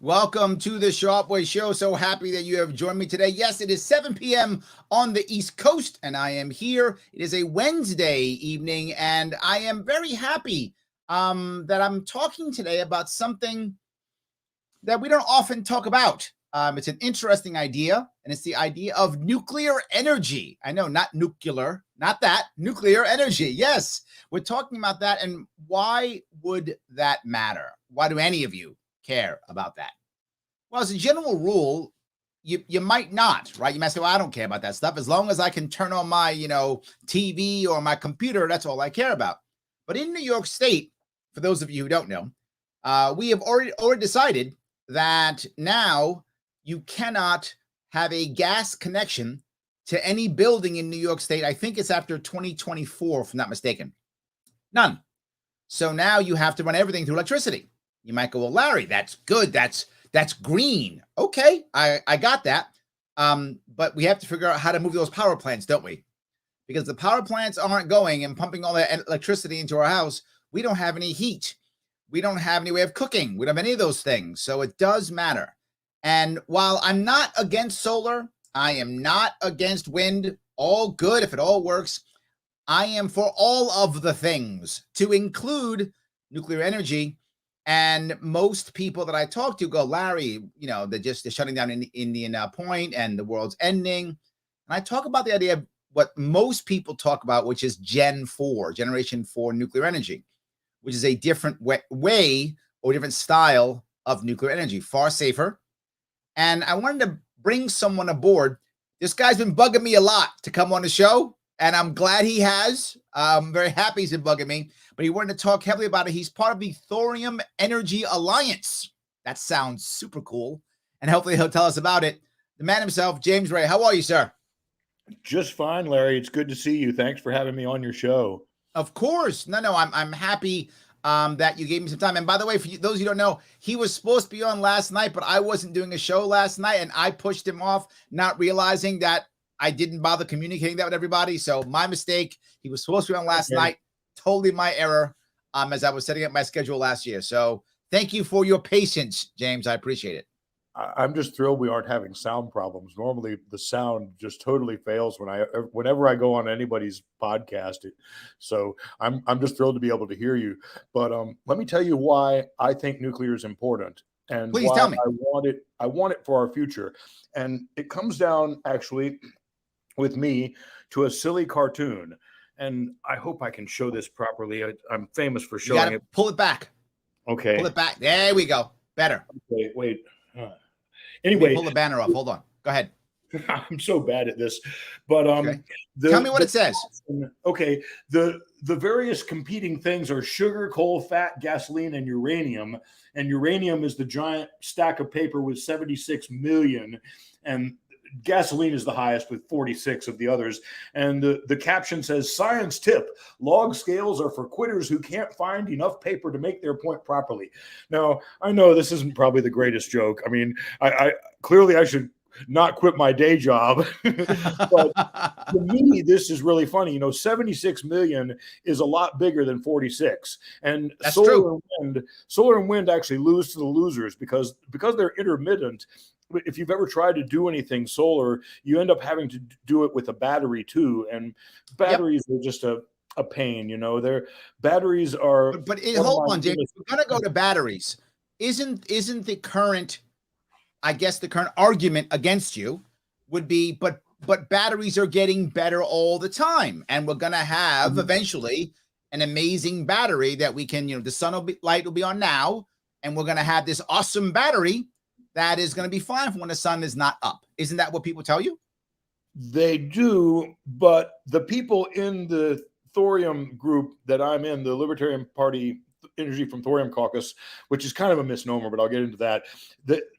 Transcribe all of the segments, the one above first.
Welcome to the Sharpe Way Show. So happy that you have joined me today. Yes, it is 7 p.m. on the East Coast, and I am here. It is a Wednesday evening, and I am very happy that I'm talking today about something that we don't often talk about. It's an interesting idea, and it's the idea of nuclear energy. I know, not nuclear, not that, nuclear energy. Yes, we're talking about that, and why would that matter? Why do any of you care about that? Well, as a general rule, you might not, right? You might say, well, I don't care about that stuff. As long as I can turn on my, TV or my computer, that's all I care about. But in New York State, for those of you who don't know, we have already decided that now you cannot have a gas connection to any building in New York State. I think it's after 2024, if I'm not mistaken. None. So now you have to run everything through electricity. You might go, well, Larry, that's good. That's green. Okay, I got that. But we have to figure out how to move those power plants, don't we? Because the power plants aren't going and pumping all that electricity into our house. We don't have any heat. We don't have any way of cooking. We don't have any of those things. So it does matter. And while I'm not against solar, I am not against wind. All good if it all works. I am for all of the things, to include nuclear energy. And most people that I talk to go, Larry, they're shutting down Indian Point and the world's ending. And I talk about the idea of what most people talk about, which is Generation 4 nuclear energy, which is a different way or different style of nuclear energy, far safer. And I wanted to bring someone aboard. This guy's been bugging me a lot to come on the show, and I'm glad he has. I'm very happy he's been bugging me, but he wanted to talk heavily about it. He's part of the Thorium Energy Alliance. That sounds super cool, and hopefully he'll tell us about it. The man himself, James Ray. How are you, sir? Just fine, Larry. It's good to see you. Thanks for having me on your show. Of course. No, I'm happy that you gave me some time. And by the way, for those who don't know, he was supposed to be on last night, but I wasn't doing a show last night, and I pushed him off, not realizing that I didn't bother communicating that with everybody. So my mistake. He was supposed to be on last night. Totally my error, as I was setting up my schedule last year. So thank you for your patience, James. I appreciate it. I'm just thrilled we aren't having sound problems. Normally, the sound just totally fails whenever I go on anybody's podcast. So I'm just thrilled to be able to hear you. But let me tell you why I think nuclear is important and Please why tell me. I want it for our future. And it comes down actually with me to a silly cartoon. And I hope I can show this properly. I'm famous for showing it. Pull it back. Okay. Pull it back. There we go. Better. Wait. Anyway, pull the banner off. Hold on. Go ahead. I'm so bad at this, but okay. Tell me what it says. Okay, the various competing things are sugar, coal, fat, gasoline, and uranium. And uranium is the giant stack of paper with 76 million, and gasoline is the highest with 46 of the others. And the caption says, "Science tip: log scales are for quitters who can't find enough paper to make their point properly." Now, I know this isn't probably the greatest joke. I mean, I clearly I should not quit my day job. But to me, this is really funny. 76 million is a lot bigger than 46. And That's solar true. Solar and wind actually lose to the losers because they're intermittent. If you've ever tried to do anything solar, you end up having to do it with a battery too. And batteries are just a pain, Their batteries are. But hold on, James. We're gonna go to batteries. Isn't the current, I guess the current argument against you would be, but batteries are getting better all the time, and we're gonna have eventually an amazing battery that we can, the light will be on now, and we're gonna have this awesome battery that is going to be fine for when the sun is not up. Isn't that what people tell you? They do, but the people in the Thorium group that I'm in, the Libertarian Party Energy from Thorium Caucus, which is kind of a misnomer, but I'll get into that.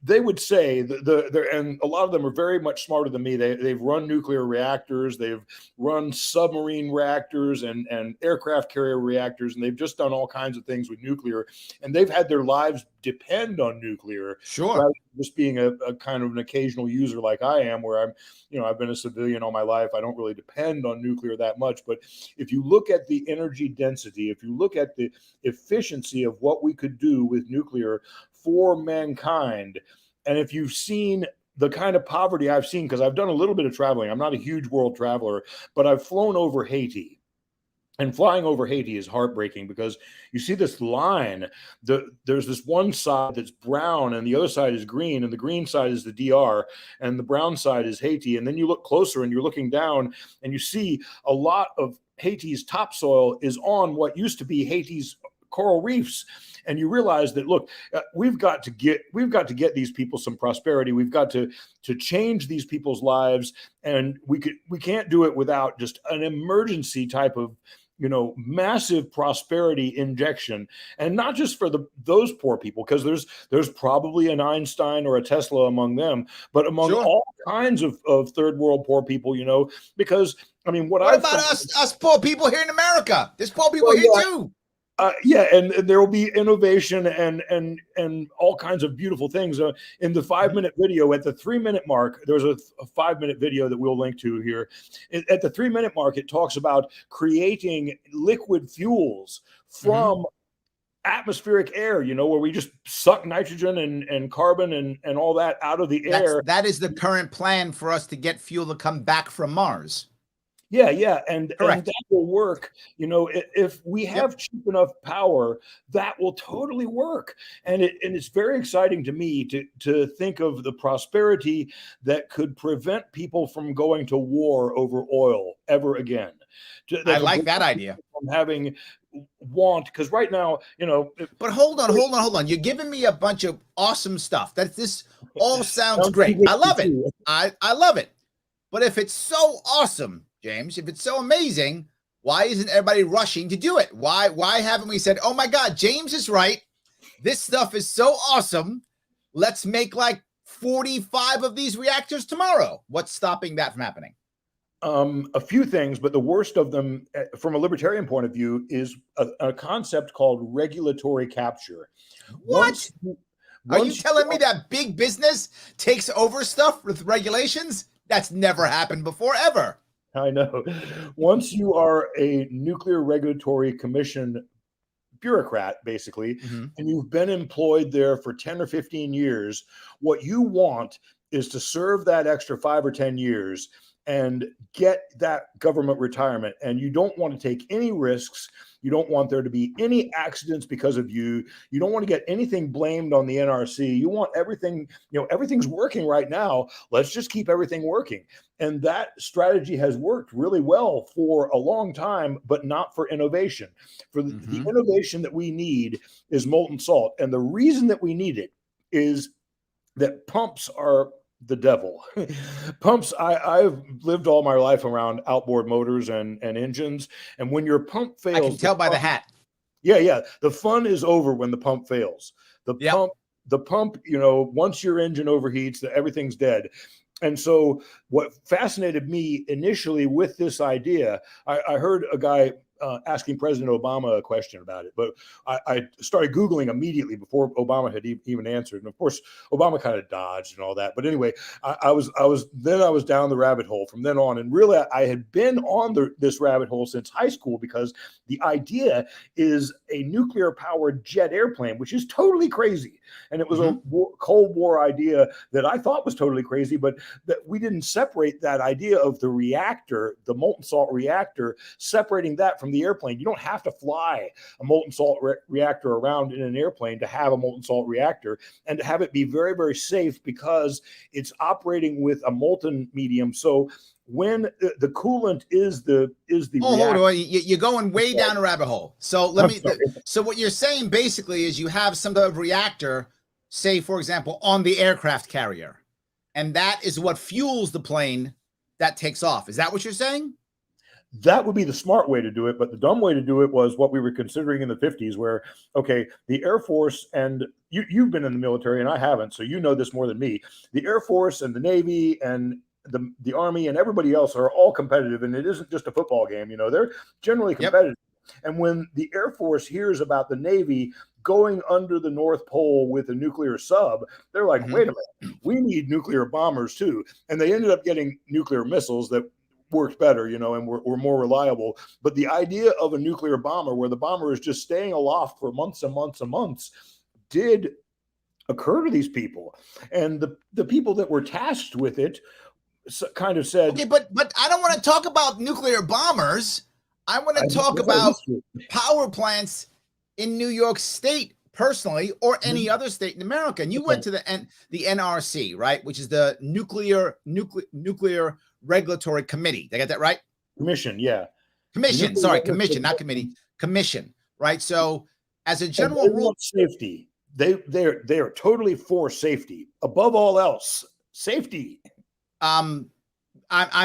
They would say and a lot of them are very much smarter than me. They've run nuclear reactors, they've run submarine reactors and aircraft carrier reactors, and they've just done all kinds of things with nuclear, and they've had their lives depend on nuclear. Sure. Rather than just being a kind of an occasional user like I am, where I've been a civilian all my life. I don't really depend on nuclear that much. But if you look at the energy density, if you look at the efficiency efficiency of what we could do with nuclear for mankind. And if you've seen the kind of poverty I've seen, because I've done a little bit of traveling, I'm not a huge world traveler, but I've flown over Haiti. And flying over Haiti is heartbreaking because you see this line. There's this one side that's brown and the other side is green, and the green side is the DR and the brown side is Haiti. And then you look closer and you're looking down and you see a lot of Haiti's topsoil is on what used to be Haiti's coral reefs. And you realize that, look, we've got to get these people some prosperity. We've got to change these people's lives, and we can't do it without just an emergency type of, massive prosperity injection. And not just for those poor people, because there's probably an Einstein or a Tesla among them, but among all kinds of third world poor people, because what about us poor people here in America? There's poor people here too. And there will be innovation and all kinds of beautiful things. In the 5-minute video, at the 3-minute mark, there's a 5-minute video that we'll link to here. At the 3-minute mark, it talks about creating liquid fuels from atmospheric air, where we just suck nitrogen and carbon and all that out of the air. That is the current plan for us to get fuel to come back from Mars. Yeah, and that will work. If we have cheap enough power, that will totally work. And it's very exciting to me to think of the prosperity that could prevent people from going to war over oil ever again. I like that idea. From having want, because right now, But hold on. You're giving me a bunch of awesome stuff. This all sounds great. I love it. I love it. But if it's so awesome, James, if it's so amazing, why isn't everybody rushing to do it? Why haven't we said, oh my God, James is right. This stuff is so awesome. Let's make like 45 of these reactors tomorrow. What's stopping that from happening? A few things, but the worst of them from a libertarian point of view is a concept called regulatory capture. What? Are you telling me that big business takes over stuff with regulations? That's never happened before, ever. I know. Once you are a Nuclear Regulatory Commission bureaucrat, basically, and you've been employed there for 10 or 15 years, what you want is to serve that extra 5 or 10 years and get that government retirement. And you don't want to take any risks. You don't want there to be any accidents because of you. You don't want to get anything blamed on the NRC. You want everything, everything's working right now. Let's just keep everything working. And that strategy has worked really well for a long time, but not for innovation. For the innovation that we need is molten salt. And the reason that we need it is that pumps are the devil. Pumps, I've lived all my life around outboard motors and engines. And when your pump fails, I can tell by the hat. Yeah. The fun is over when the pump fails. The pump, once your engine overheats, everything's dead. And so what fascinated me initially with this idea, I heard a guy asking President Obama a question about it, but I started Googling immediately before Obama had even answered. And of course, Obama kind of dodged and all that. But anyway, I was down the rabbit hole from then on. And really, I had been on this rabbit hole since high school, because the idea is a nuclear powered jet airplane, which is totally crazy. And it was a Cold War idea that I thought was totally crazy, but that we didn't separate that idea of the reactor, the molten salt reactor, separating that from the airplane. You don't have to fly a molten salt reactor around in an airplane to have a molten salt reactor, and to have it be very, very safe because it's operating with a molten medium. So when the coolant is the hold on, you're going way down a rabbit hole. So so what you're saying basically is you have some type of reactor, say for example, on the aircraft carrier, and that is what fuels the plane that takes off. Is that what you're saying? That would be the smart way to do it, but the dumb way to do it was what we were considering in the 50s, where, okay, the Air Force, and you've been in the military and I haven't, so you know this more than me. The Air Force and the Navy and the Army and everybody else are all competitive, and it isn't just a football game. They're generally competitive. And when the Air Force hears about the Navy going under the North Pole with a nuclear sub, they're like, wait a minute, we need nuclear bombers too. And they ended up getting nuclear missiles that worked better, and were more reliable. But the idea of a nuclear bomber where the bomber is just staying aloft for months and months and months did occur to these people. And the people that were tasked with it kind of said, okay, but I don't want to talk about nuclear bombers. I want to talk about power plants in New York State personally, or any other state in America. And you went to the NRC, right, which is the Nuclear Regulatory Committee. Did I get that right? Commission, yeah. Commission, sorry, commission, not committee. Commission, right? So, as a general rule, safety. They are totally for safety above all else. Safety. I'm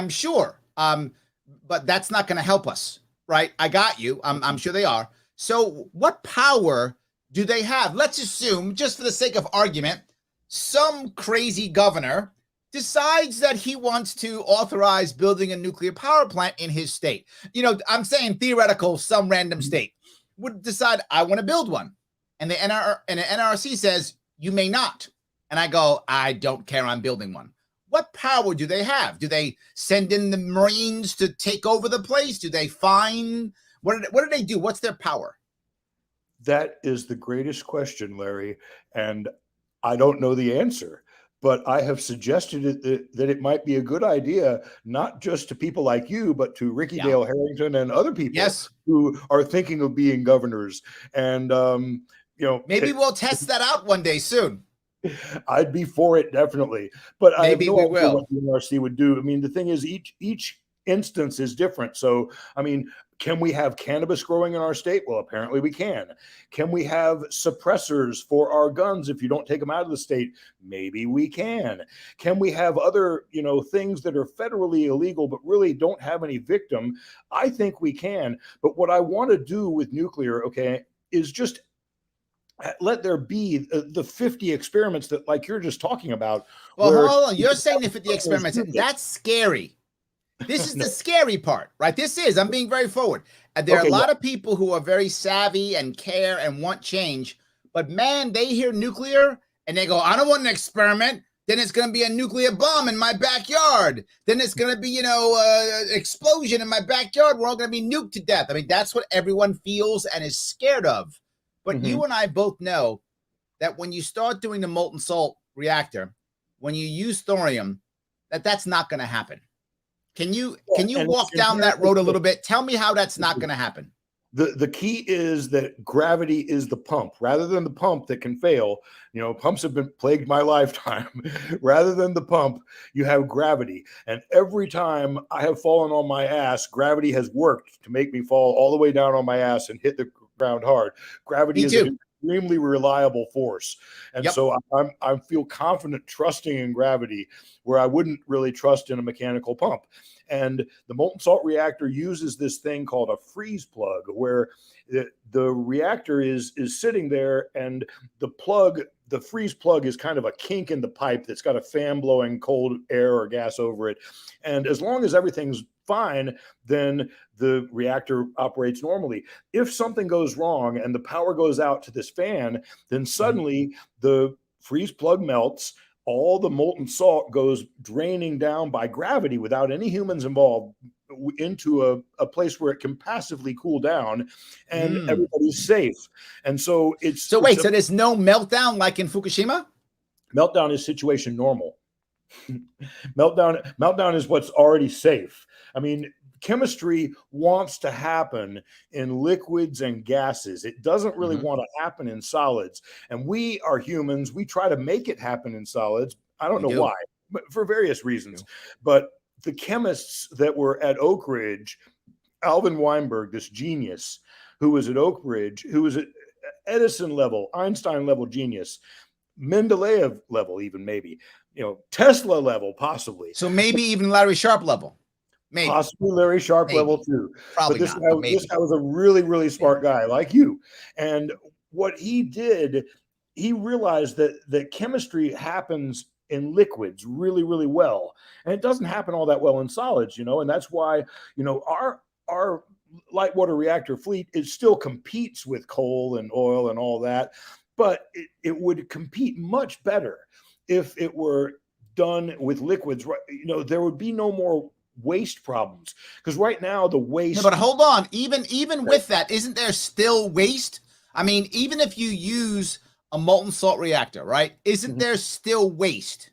sure. But that's not going to help us, right? I got you. I'm sure they are. So, what power do they have? Let's assume, just for the sake of argument, some crazy governor decides that he wants to authorize building a nuclear power plant in his state. I'm saying theoretical, some random state would decide, I want to build one. And the NRC says, you may not. And I go, I don't care, I'm building one. What power do they have? Do they send in the Marines to take over the place? Do they fine? What do they do? What's their power? That is the greatest question, Larry. And I don't know the answer. But I have suggested that it might be a good idea, not just to people like you, but to Ricky Dale Harrington and other people who are thinking of being governors. And, maybe we'll test that out one day soon. I'd be for it, definitely. But maybe we will. What the NRC would do. I mean, the thing is, each instance is different. So, I mean, can we have cannabis growing in our state? Well, apparently we can. Can we have suppressors for our guns if you don't take them out of the state? Maybe we can. Can we have other, things that are federally illegal but really don't have any victim? I think we can. But what I want to do with nuclear, is just let there be the 50 experiments that, like you're just talking about. Well, hold on. You're saying the 50 experiments. That's scary. This is the scary part, right? I'm being very forward. There are a lot of people who are very savvy and care and want change, but man, they hear nuclear and they go, I don't want an experiment. Then it's going to be a nuclear bomb in my backyard. Then it's going to be, explosion in my backyard. We're all going to be nuked to death. I mean, that's what everyone feels and is scared of. But you and I both know that when you start doing the molten salt reactor, when you use thorium, that's not going to happen. Can you walk down that road a little bit? Tell me how that's not going to happen. The key is that gravity is the pump rather than the pump that can fail. Pumps have been plagued my lifetime. Rather than the pump, you have gravity. And every time I have fallen on my ass, gravity has worked to make me fall all the way down on my ass and hit the ground hard. Gravity is an extremely reliable force. And so I feel confident trusting in gravity where I wouldn't really trust in a mechanical pump. And the molten salt reactor uses this thing called a freeze plug, where the reactor is sitting there, and the freeze plug is kind of a kink in the pipe that's got a fan blowing cold air or gas over it. And as long as everything's fine, then the reactor operates normally. If something goes wrong and the power goes out to this fan, then suddenly the freeze plug melts. All the molten salt goes draining down by gravity without any humans involved into a place where it can passively cool down, and everybody's safe. And so so there's no meltdown like in Fukushima? Meltdown is situation normal. Meltdown is what's already safe. I mean, chemistry wants to happen in liquids and gases. It doesn't really want to happen in solids. And we are humans. We try to make it happen in solids. I don't know why, but for various reasons. But the chemists that were at Oak Ridge, Alvin Weinberg, this genius who was at Oak Ridge, who was at Edison level, Einstein level genius, Mendeleev level, even maybe, Tesla level, possibly. So maybe even Larry Sharpe level. Maybe. Possibly Larry Sharpe level too. Probably but not. This guy was a really, really smart guy like you. And what he did, he realized that chemistry happens in liquids really, really well. And it doesn't happen all that well in solids, and that's why, our light water reactor fleet, it still competes with coal and oil and all that, but it would compete much better if it were done with liquids. There would be no more waste problems. Because right now the waste. No, but hold on. Even with that, isn't there still waste? I mean, even if you use a molten salt reactor, right? Isn't there still waste?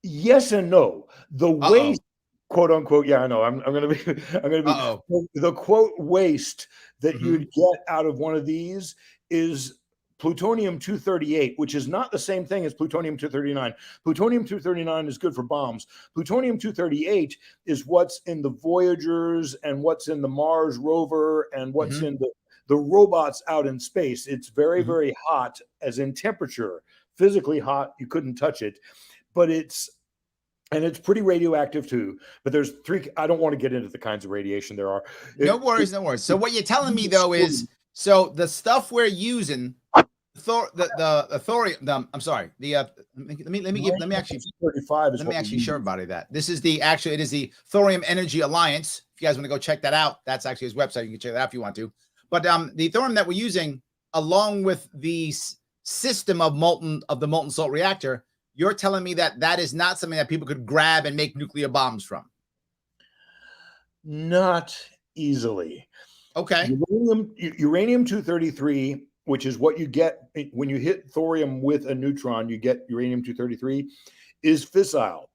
Yes and no. The waste, quote unquote, yeah, I know. I'm gonna be the quote waste that you'd get out of one of these is plutonium-238, which is not the same thing as plutonium-239. Plutonium-239 is good for bombs. Plutonium-238 is what's in the Voyagers and what's in the Mars rover and what's in the robots out in space. It's very, very hot, as in temperature, physically hot. You couldn't touch it, but it's pretty radioactive too. But there's three. I don't want to get into the kinds of radiation there are. No worries. So what you're telling me though is, so the stuff we're using, the thorium. I'm sorry. Let me actually show everybody that this is it is the Thorium Energy Alliance. If you guys want to go check that out, that's actually his website. You can check that out if you want to. But the thorium that we're using, along with the system of the molten salt reactor, you're telling me that is not something that people could grab and make nuclear bombs from? Not easily. Okay. Uranium-233, which is what you get when you hit thorium with a neutron, you get uranium-233, is fissile.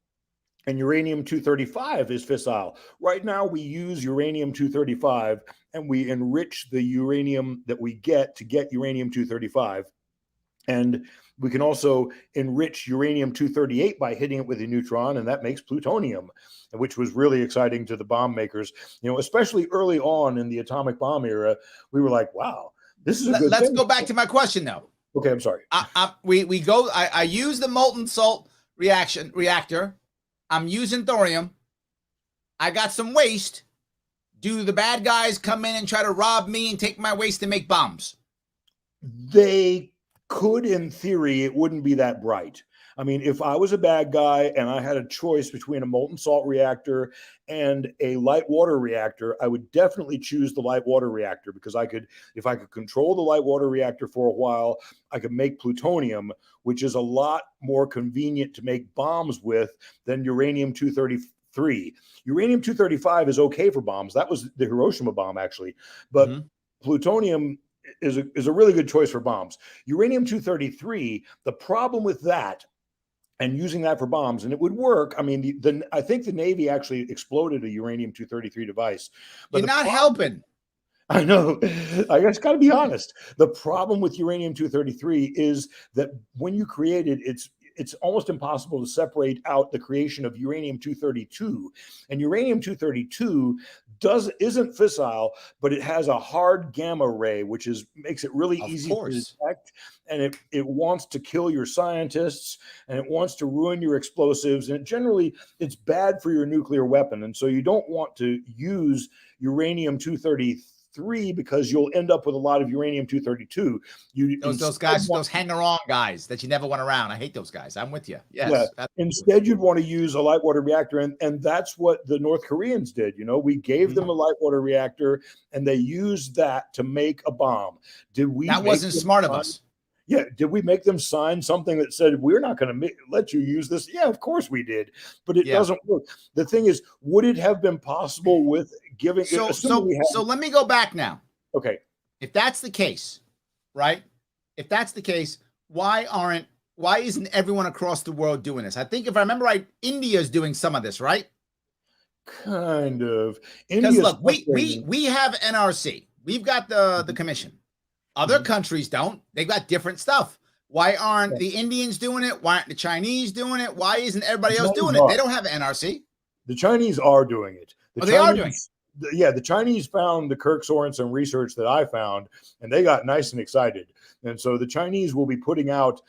And uranium-235 is fissile. Right now, we use uranium-235, and we enrich the uranium that we get to get uranium-235. And we can also enrich uranium-238 by hitting it with a neutron, and that makes plutonium, which was really exciting to the bomb makers. You know, especially early on in the atomic bomb era, we were like, wow, this is a good thing. Let's go back to my question, though. Okay, I'm sorry. I use the molten salt reactor. I'm using thorium. I got some waste. Do the bad guys come in and try to rob me and take my waste and make bombs? They could, in theory. It wouldn't be that bright. I mean, if I was a bad guy and I had a choice between a molten salt reactor and a light water reactor, I would definitely choose the light water reactor, because if I could control the light water reactor for a while, I could make plutonium, which is a lot more convenient to make bombs with than uranium-233. Uranium-235 is okay for bombs. That was the Hiroshima bomb, actually. But plutonium is a really good choice for bombs. Uranium-233, the problem with that and using that for bombs, and it would work. I mean, I think the Navy actually exploded a uranium-233 device. But you're not helping. I know. I just got to be honest. The problem with uranium-233 is that when you create it, it's almost impossible to separate out the creation of uranium-232. And uranium-232 isn't fissile, but it has a hard gamma ray, which makes it really easy to detect. And it wants to kill your scientists, and it wants to ruin your explosives. And it's bad for your nuclear weapon. And so you don't want to use uranium-233 because you'll end up with a lot of uranium-232. Those guys, those hanger-on guys that you never want around. I hate those guys. I'm with you. Yes. Yeah. Instead, you'd want to use a light water reactor, and that's what the North Koreans did. You know, we gave them a light water reactor, and they used that to make a bomb. That wasn't smart of us. Yeah. Did we make them sign something that said, we're not going to let you use this? Yeah, of course we did. But it doesn't work. The thing is, would it have been possible with giving So let me go back now. Okay. If that's the case, right? If that's the case, why isn't everyone across the world doing this? I think if I remember right, India's doing some of this, right? Kind of. Because look, we have NRC. We've got the commission. Other countries don't. They've got different stuff. Why aren't the Indians doing it? Why aren't the Chinese doing it? Why isn't everybody else doing it? They don't have NRC. The Chinese are doing it. They are doing it. Yeah, the Chinese found the Kirk Sorensen research that I found, and they got nice and excited. And so the Chinese will be putting out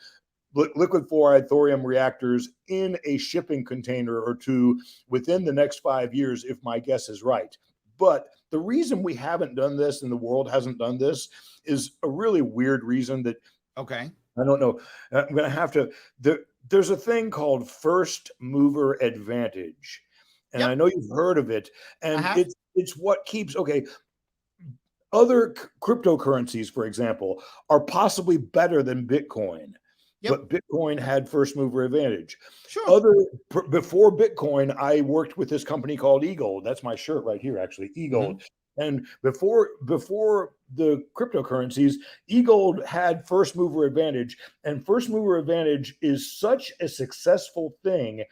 liquid fluoride thorium reactors in a shipping container or two within the next 5 years, if my guess is right. But the reason we haven't done this and the world hasn't done this is a really weird reason that, I don't know. I'm going to have to, there's a thing called first mover advantage. And I know you've heard of it. And it's what keeps, other cryptocurrencies, for example, are possibly better than Bitcoin. Yep. but Bitcoin had first mover advantage. Sure. Before Bitcoin, I worked with this company called eGold. That's my shirt right here, actually, eGold. Mhm. And before the cryptocurrencies, eGold had first mover advantage, and first mover advantage is such a successful thing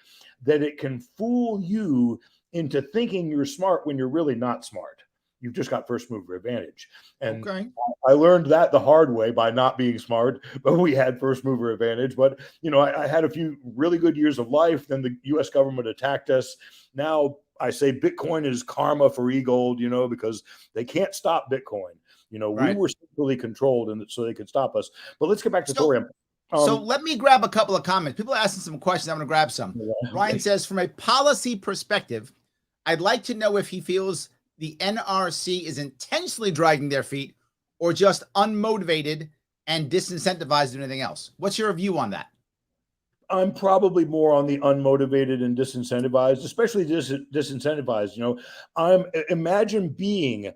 that it can fool you into thinking you're smart when you're really not smart. You've just got first mover advantage. And Okay. I learned that the hard way by not being smart, but we had first mover advantage. But, I had a few really good years of life. Then the US government attacked us. Now I say Bitcoin is karma for eGold, because they can't stop Bitcoin. We Right. were centrally controlled, and so they could stop us. But let's get back to So, thorium. so let me grab a couple of comments. People are asking some questions. I'm going to grab some. Ryan says, from a policy perspective, I'd like to know if he feels the NRC is intentionally dragging their feet or just unmotivated and disincentivized to anything else. What's your view on that? I'm probably more on the unmotivated and disincentivized, especially disincentivized. Imagine being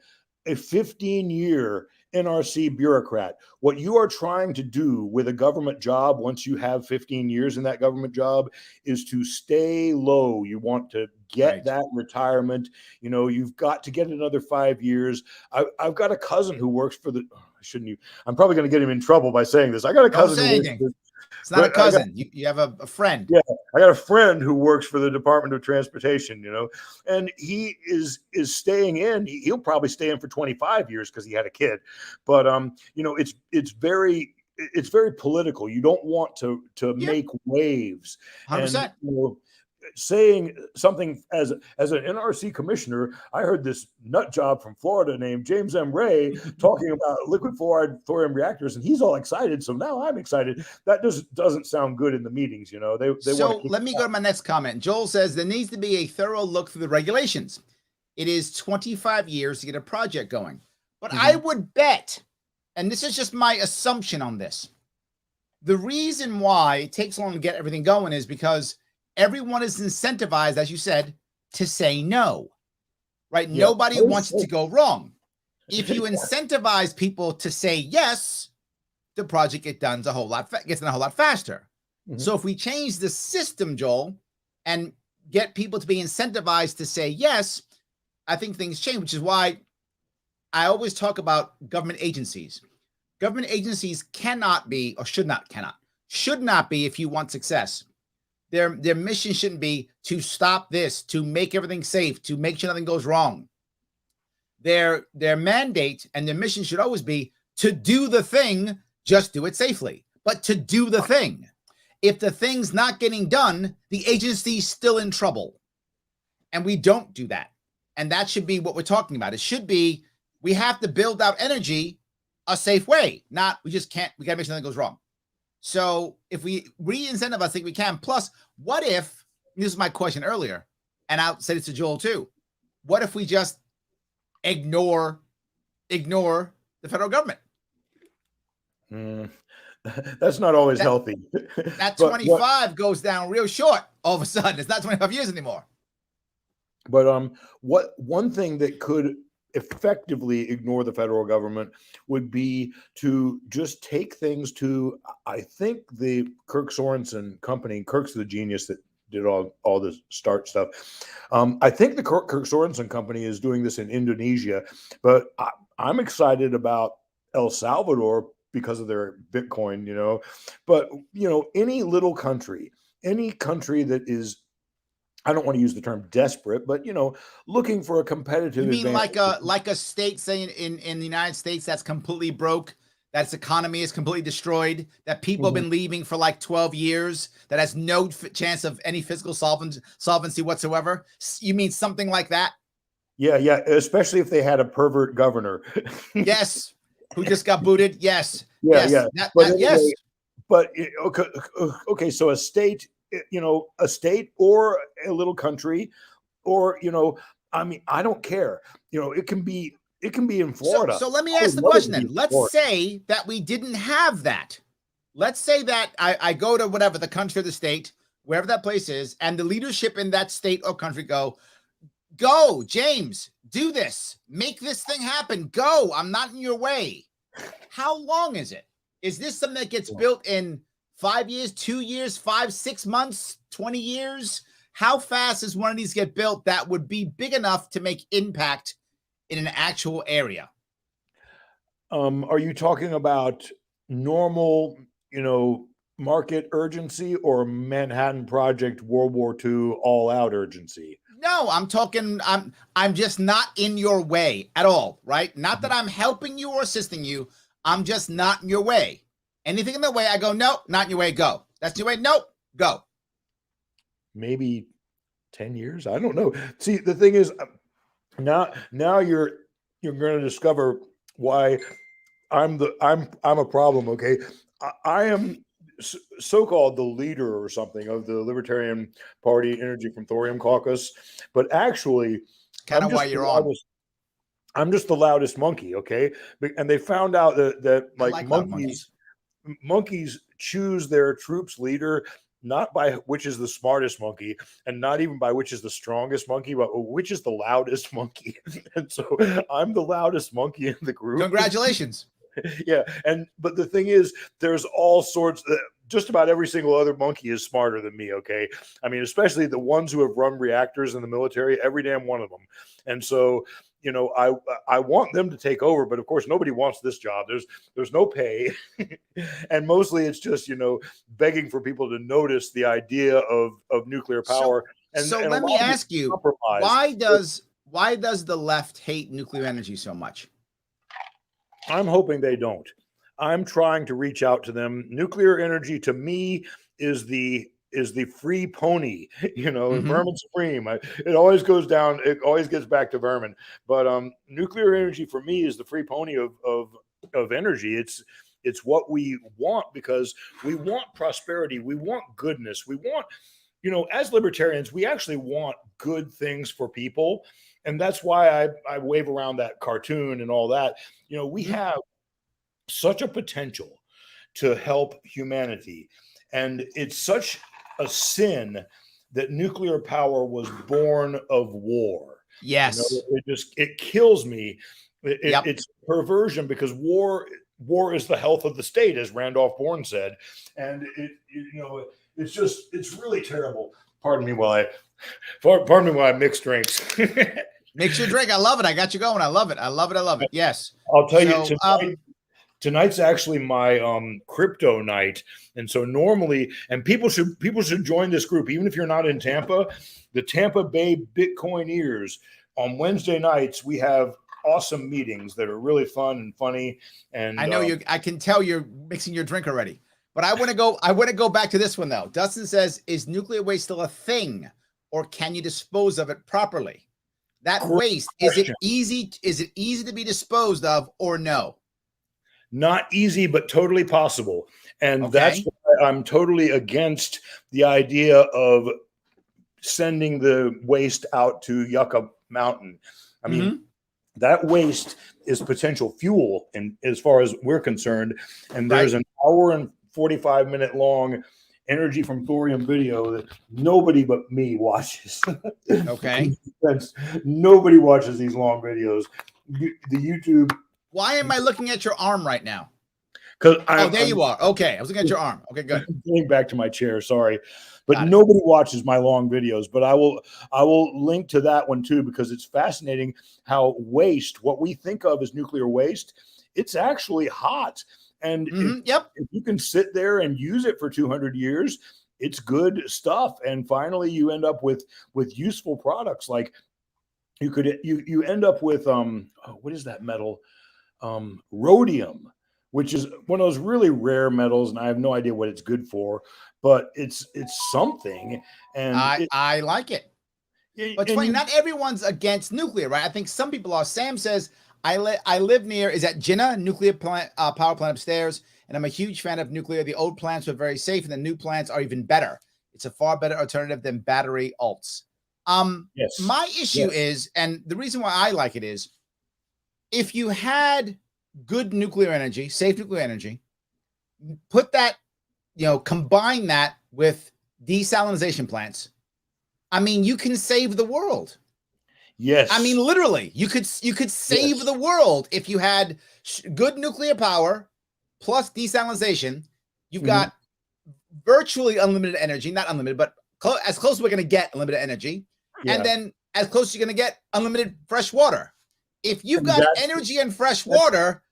a 15-year NRC bureaucrat. What you are trying to do with a government job, once you have 15 years in that government job, is to stay low. You want to get that retirement. You've got to get another 5 years. I've got a cousin who works for the. I'm probably going to get him in trouble by saying this. I got a Don't cousin say who works anything. It's not a cousin. You have a friend. Yeah, I got a friend who works for the Department of Transportation, and he is staying in. He'll probably stay in for 25 years because he had a kid. But it's very political. You don't want to make waves. 100%. And saying something as an NRC commissioner, I heard this nut job from Florida named James M. Ray talking about liquid fluoride thorium reactors, and he's all excited. So now I'm excited. That doesn't sound good in the meetings. They so let me go to my next comment. Joel says there needs to be a thorough look through the regulations. It is 25 years to get a project going, but I would bet, and this is just my assumption on this, the reason why it takes long to get everything going is because everyone is incentivized, as you said, to say no, right? Yeah. Nobody wants it to go wrong. If you incentivize people to say yes, the project gets done a whole lot faster. So if we change the system, Joel, and get people to be incentivized to say yes, I think things change, which is why I always talk about government agencies. Government agencies cannot be, or should not be, if you want success. Their mission shouldn't be to stop this, to make everything safe, to make sure nothing goes wrong. Their mandate and their mission should always be to do the thing, just do it safely, but to do the thing. If the thing's not getting done, the agency's still in trouble. And we don't do that. And that should be what we're talking about. It should be, we have to build out energy a safe way, not we just can't, we got to make sure nothing goes wrong. So if we re-incentivize, I think we can. Plus, what if, this is my question earlier, and I'll say this to Joel too, what if we just ignore the federal government? That's not always healthy. That 25 goes down real short all of a sudden. It's not 25 years anymore. But one thing that could effectively ignore the federal government would be to just take things to, I think, the Kirk Sorensen company. Kirk's the genius that did all the start stuff. I think the Kirk Sorensen company is doing this in Indonesia, but I'm excited about El Salvador because of their Bitcoin, but any little country, any country that is, I don't want to use the term desperate, but looking for a competitive advantage. You mean like a state saying in the United States that's completely broke, that its economy is completely destroyed, that people have been leaving for like 12 years, that has no chance of any fiscal solvency whatsoever? You mean something like that? Yeah, especially if they had a pervert governor. Yes, who just got booted. Yes, yes. Yes. But okay, so a state or a little country, or I mean, I don't care. It can be in Florida. So let me ask the question then. Let's say that we didn't have that. Let's say that I go to whatever, the country or the state, wherever that place is, and the leadership in that state or country go, James, do this. Make this thing happen. Go. I'm not in your way. How long is it? Is this something that gets built in 5 years, 2 years, 5, 6 months, 20 years? How fast does one of these get built that would be big enough to make impact in an actual area? Are you talking about normal, market urgency, or Manhattan Project World War II all out urgency? No, I'm talking, I'm just not in your way at all, right? Not that I'm helping you or assisting you. I'm just not in your way. Anything in the way, I go, no, not in your way, go. That's your way, nope, go. Maybe 10 years. I don't know. See, the thing is, now you're going to discover why I'm a problem. Okay, I am so-called the leader or something of the Libertarian Party Energy from Thorium Caucus, but actually, Kind of why you're on. I'm just the loudest monkey. Okay, and they found out that I like like loud monkeys. monkeys choose their troops leader not by which is the smartest monkey, and not even by which is the strongest monkey, but which is the loudest monkey. And so I'm the loudest monkey in the group. Congratulations. Yeah, but the thing is, there's all sorts. Just about every single other monkey is smarter than me. Okay, I mean, especially the ones who have run reactors in the military, every damn one of them. And so, I want them to take over, but of course, nobody wants this job. There's no pay, and mostly it's just begging for people to notice the idea of nuclear power. So let me ask you, why does the left hate nuclear energy so much? I'm hoping they don't. I'm trying to reach out to them. Nuclear energy to me is the free pony, Vermin supreme. It always goes down. It always gets back to vermin. But nuclear energy for me is the free pony of energy. It's what we want, because we want prosperity. We want goodness. We want, as libertarians, we actually want good things for people. And that's why I wave around that cartoon and all that. We have such a potential to help humanity. And it's such a sin that nuclear power was born of war. Yes. It kills me. It's perversion, because war is the health of the state, as Randolph Bourne said. And it's really terrible. Pardon me while I mix drinks. Mix your drink. I love it. I got you going. I love it. I love it. I love it. Yes. I'll tell you, tonight's actually my crypto night. And so normally, and people should join this group, even if you're not in Tampa. The Tampa Bay Bitcoineers, on Wednesday nights, we have awesome meetings that are really fun and funny. And I know I can tell you're mixing your drink already. But I want to go back to this one though. Dustin says, is nuclear waste still a thing, or can you dispose of it properly? That waste, is it easy to be disposed of, or no? Not easy, but totally possible. And that's why I'm totally against the idea of sending the waste out to Yucca Mountain. I mean, that waste is potential fuel, and as far as we're concerned. And there's an hour and 45-minute long Energy from Thorium video that nobody but me watches. Okay. Nobody watches these long videos. The YouTube. Why am I looking at your arm right now? Because there you are. Okay, I was looking at your arm. Okay, good. Getting back to my chair. Sorry, but nobody watches my long videos. But I will link to that one too, because it's fascinating how waste, what we think of as nuclear waste, it's actually hot. And if you can sit there and use it for 200 years, it's good stuff. And finally, you end up with useful products. Like you end up with what is that metal? Rhodium, which is one of those really rare metals, and I have no idea what it's good for, but it's something. And I like it. But it's funny, not everyone's against nuclear, right? I think some people are. Sam says, I live near, is that Jinnah nuclear plant, power plant upstairs, and I'm a huge fan of nuclear. The old plants were very safe, and the new plants are even better. It's a far better alternative than battery alts. Yes. My issue is, and the reason why I like it is, if you had good nuclear energy, safe nuclear energy, put that, combine that with desalinization plants, I mean, you can save the world. Yes. I mean, literally, you could save the world if you had good nuclear power plus desalinization. You've got virtually unlimited energy, not unlimited, but as close as we're going to get unlimited energy. Yeah. And then as close as you're going to get unlimited fresh water. If you've got energy and fresh water.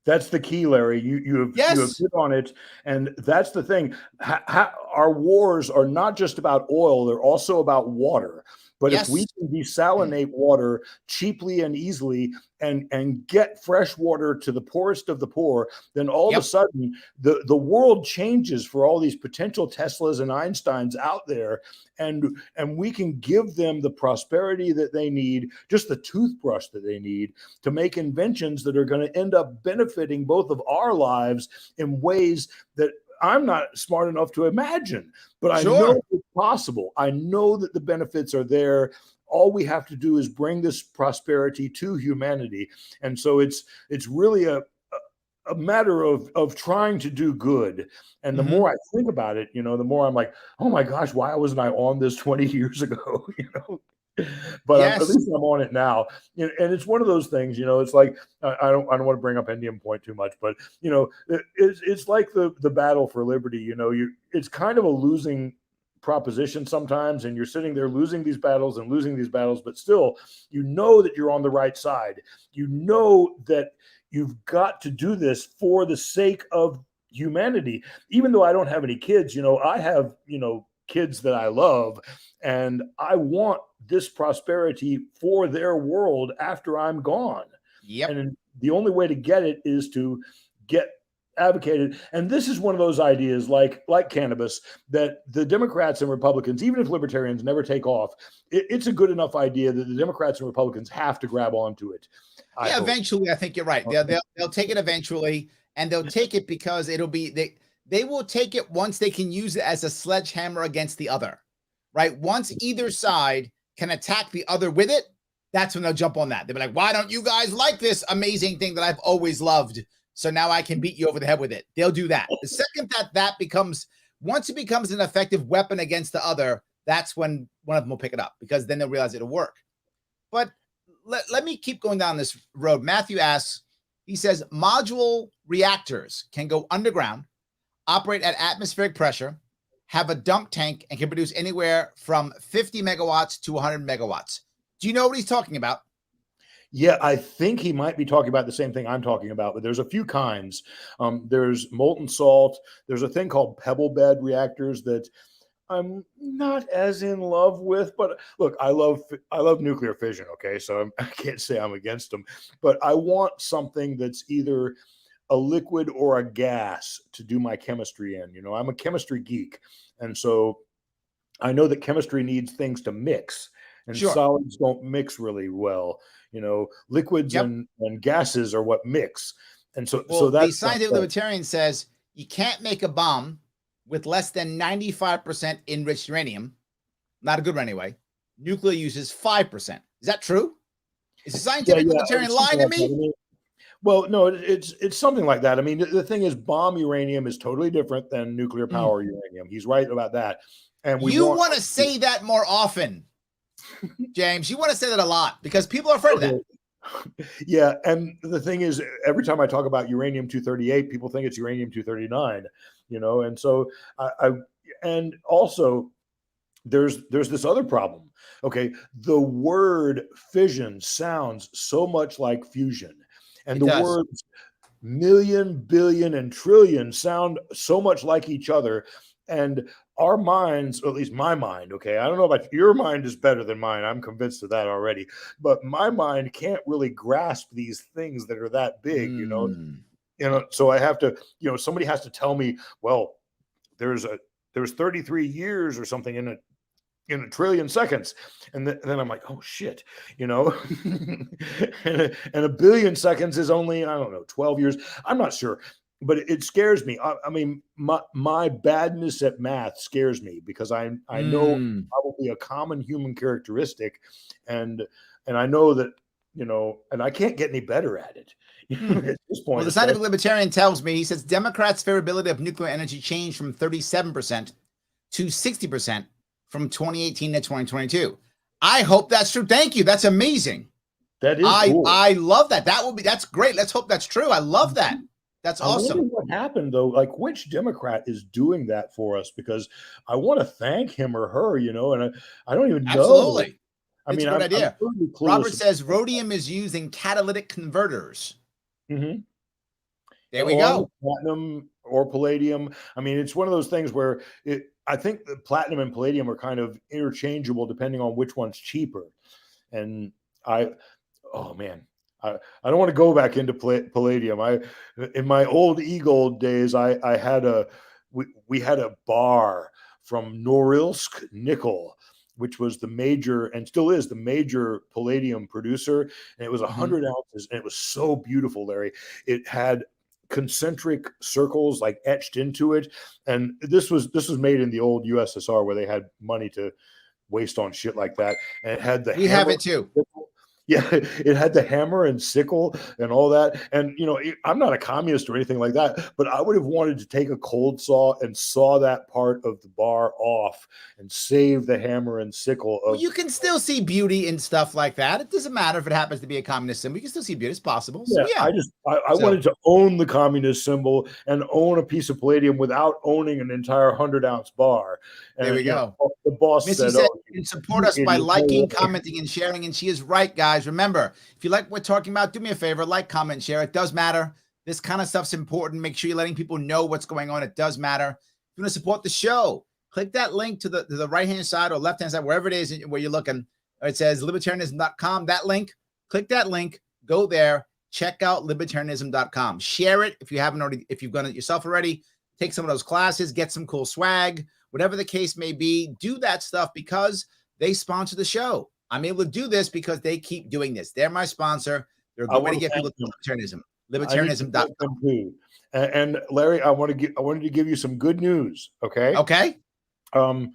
That's the key, Larry. You have hit on it. And that's the thing. Our wars are not just about oil. They're also about water. But if we can desalinate water cheaply and easily and get fresh water to the poorest of the poor, then all of a sudden the world changes for all these potential Teslas and Einsteins out there. And we can give them the prosperity that they need, just the toothbrush that they need to make inventions that are going to end up benefiting both of our lives in ways that I'm not smart enough to imagine, but I know it's possible. I know that the benefits are there. All we have to do is bring this prosperity to humanity. And so it's really a matter of trying to do good. And the more I think about it, the more I'm like, oh my gosh, why wasn't I on this 20 years ago? But at least I'm on it now. And it's one of those things, it's like, I don't want to bring up Indian Point too much, but it's like the battle for liberty. It's kind of a losing proposition sometimes, and you're sitting there losing these battles, but still, that you're on the right side. That you've got to do this for the sake of humanity. Even though I don't have any kids, I have, kids that I love, and I want this prosperity for their world after I'm gone. Yep. And the only way to get it is to get advocated. And this is one of those ideas like cannabis that the Democrats and Republicans, even if libertarians never take off, it's a good enough idea that the Democrats and Republicans have to grab onto it. Eventually, I think you're right. They'll take it eventually, and they'll take it because it'll be they will take it once they can use it as a sledgehammer against the other, right? Once either side can attack the other with it, that's when they'll jump on that. They'll be like, why don't you guys like this amazing thing that I've always loved? So now I can beat you over the head with it. They'll do that. The second once it becomes an effective weapon against the other, that's when one of them will pick it up, because then they'll realize it'll work. But let me keep going down this road. Matthew asks, he says, module reactors can go underground, operate at atmospheric pressure, have a dump tank, and can produce anywhere from 50 megawatts to 100 megawatts. Do you know what he's talking about? Yeah, I think he might be talking about the same thing I'm talking about, but there's a few kinds. There's molten salt. There's a thing called pebble bed reactors that I'm not as in love with, but look, I love nuclear fission. Okay, so I can't say I'm against them, but I want something that's either a liquid or a gas to do my chemistry in. I'm a chemistry geek, and so I know that chemistry needs things to mix, and solids don't mix really well. Liquids and gases are what mix, and so that's the scientific libertarian says you can't make a bomb with less than 95% enriched uranium. Not a good one anyway. Nuclear uses 5%. Is that true? Is the scientific libertarian lying to me? Well, no, it's something like that. I mean, the thing is, bomb uranium is totally different than nuclear power uranium. He's right about that. And you want to say that more often, James. You want to say that a lot because people are afraid of that. Yeah, and the thing is, every time I talk about uranium-238, people think it's uranium-239. And so and also there's this other problem. Okay, the word fission sounds so much like fusion. And the words million, billion, and trillion sound so much like each other. And our minds, or at least my mind, okay, I don't know about your mind is better than mine. I'm convinced of that already. But my mind can't really grasp these things that are that big, So I have to, somebody has to tell me, well, there's 33 years or something in a trillion seconds. And then I'm like, oh shit, and a billion seconds is only, I don't know, 12 years. I'm not sure, but it scares me. I mean, my badness at math scares me because I know probably a common human characteristic. And I know that, and I can't get any better at it. At this point. Well, the scientific libertarian tells me, he says, Democrats' favorability of nuclear energy changed from 37% to 60% from 2018 to 2022. I hope that's true. Thank you. That's amazing. That is cool. I love that. That's great. Let's hope that's true. I love that. That's I wonder awesome. what happened though. Like, which Democrat is doing that for us? Because I want to thank him or her, and I don't even know. Absolutely. I It's a mean, great I'm idea. totally Robert clueless. says rhodium is used in catalytic converters. Mm-hmm. There we Along with go. platinum or palladium. I mean, it's one of those things where I think the platinum and palladium are kind of interchangeable depending on which one's cheaper. And oh man, I don't want to go back into palladium. In my old Eagle days, I had we had a bar from Norilsk Nickel, which was the major and still is the major palladium producer, and it was 100 ounces, and it was so beautiful, Larry. It had concentric circles like etched into it, and this was made in the old USSR where they had money to waste on shit like that, and it had the We have hammer. it too. Yeah, it had the hammer and sickle and all that. And, I'm not a communist or anything like that, but I would have wanted to take a cold saw and saw that part of the bar off and save the hammer and sickle of. Well, you can still see beauty in stuff like that. It doesn't matter if it happens to be a communist symbol. You can still see beauty. It's possible. So, Yeah, I wanted to own the communist symbol and own a piece of palladium without owning an entire 100-ounce bar. And, there we go. the boss Missy said, said "Oh, you can support us by idiot, liking, commenting, and sharing. And she is right, guys. Remember, if you like what we're talking about, do me a favor, like, comment, share. It does matter. This kind of stuff's important. Make sure you're letting people know what's going on. It does matter. If you want to support the show, click that link to the right-hand side or left-hand side, wherever it is where you're looking. It says libertarianism.com. That link, click that link, go there, check out libertarianism.com. Share it if you haven't already, if you've done it yourself already. Take some of those classes, get some cool swag. Whatever the case may be, do that stuff because they sponsor the show. I'm able to do this because they keep doing this. They're my sponsor. They're a good way to get people to libertarianism. Libertarianism.com. And Larry, I wanted to give you some good news. Okay. Okay. I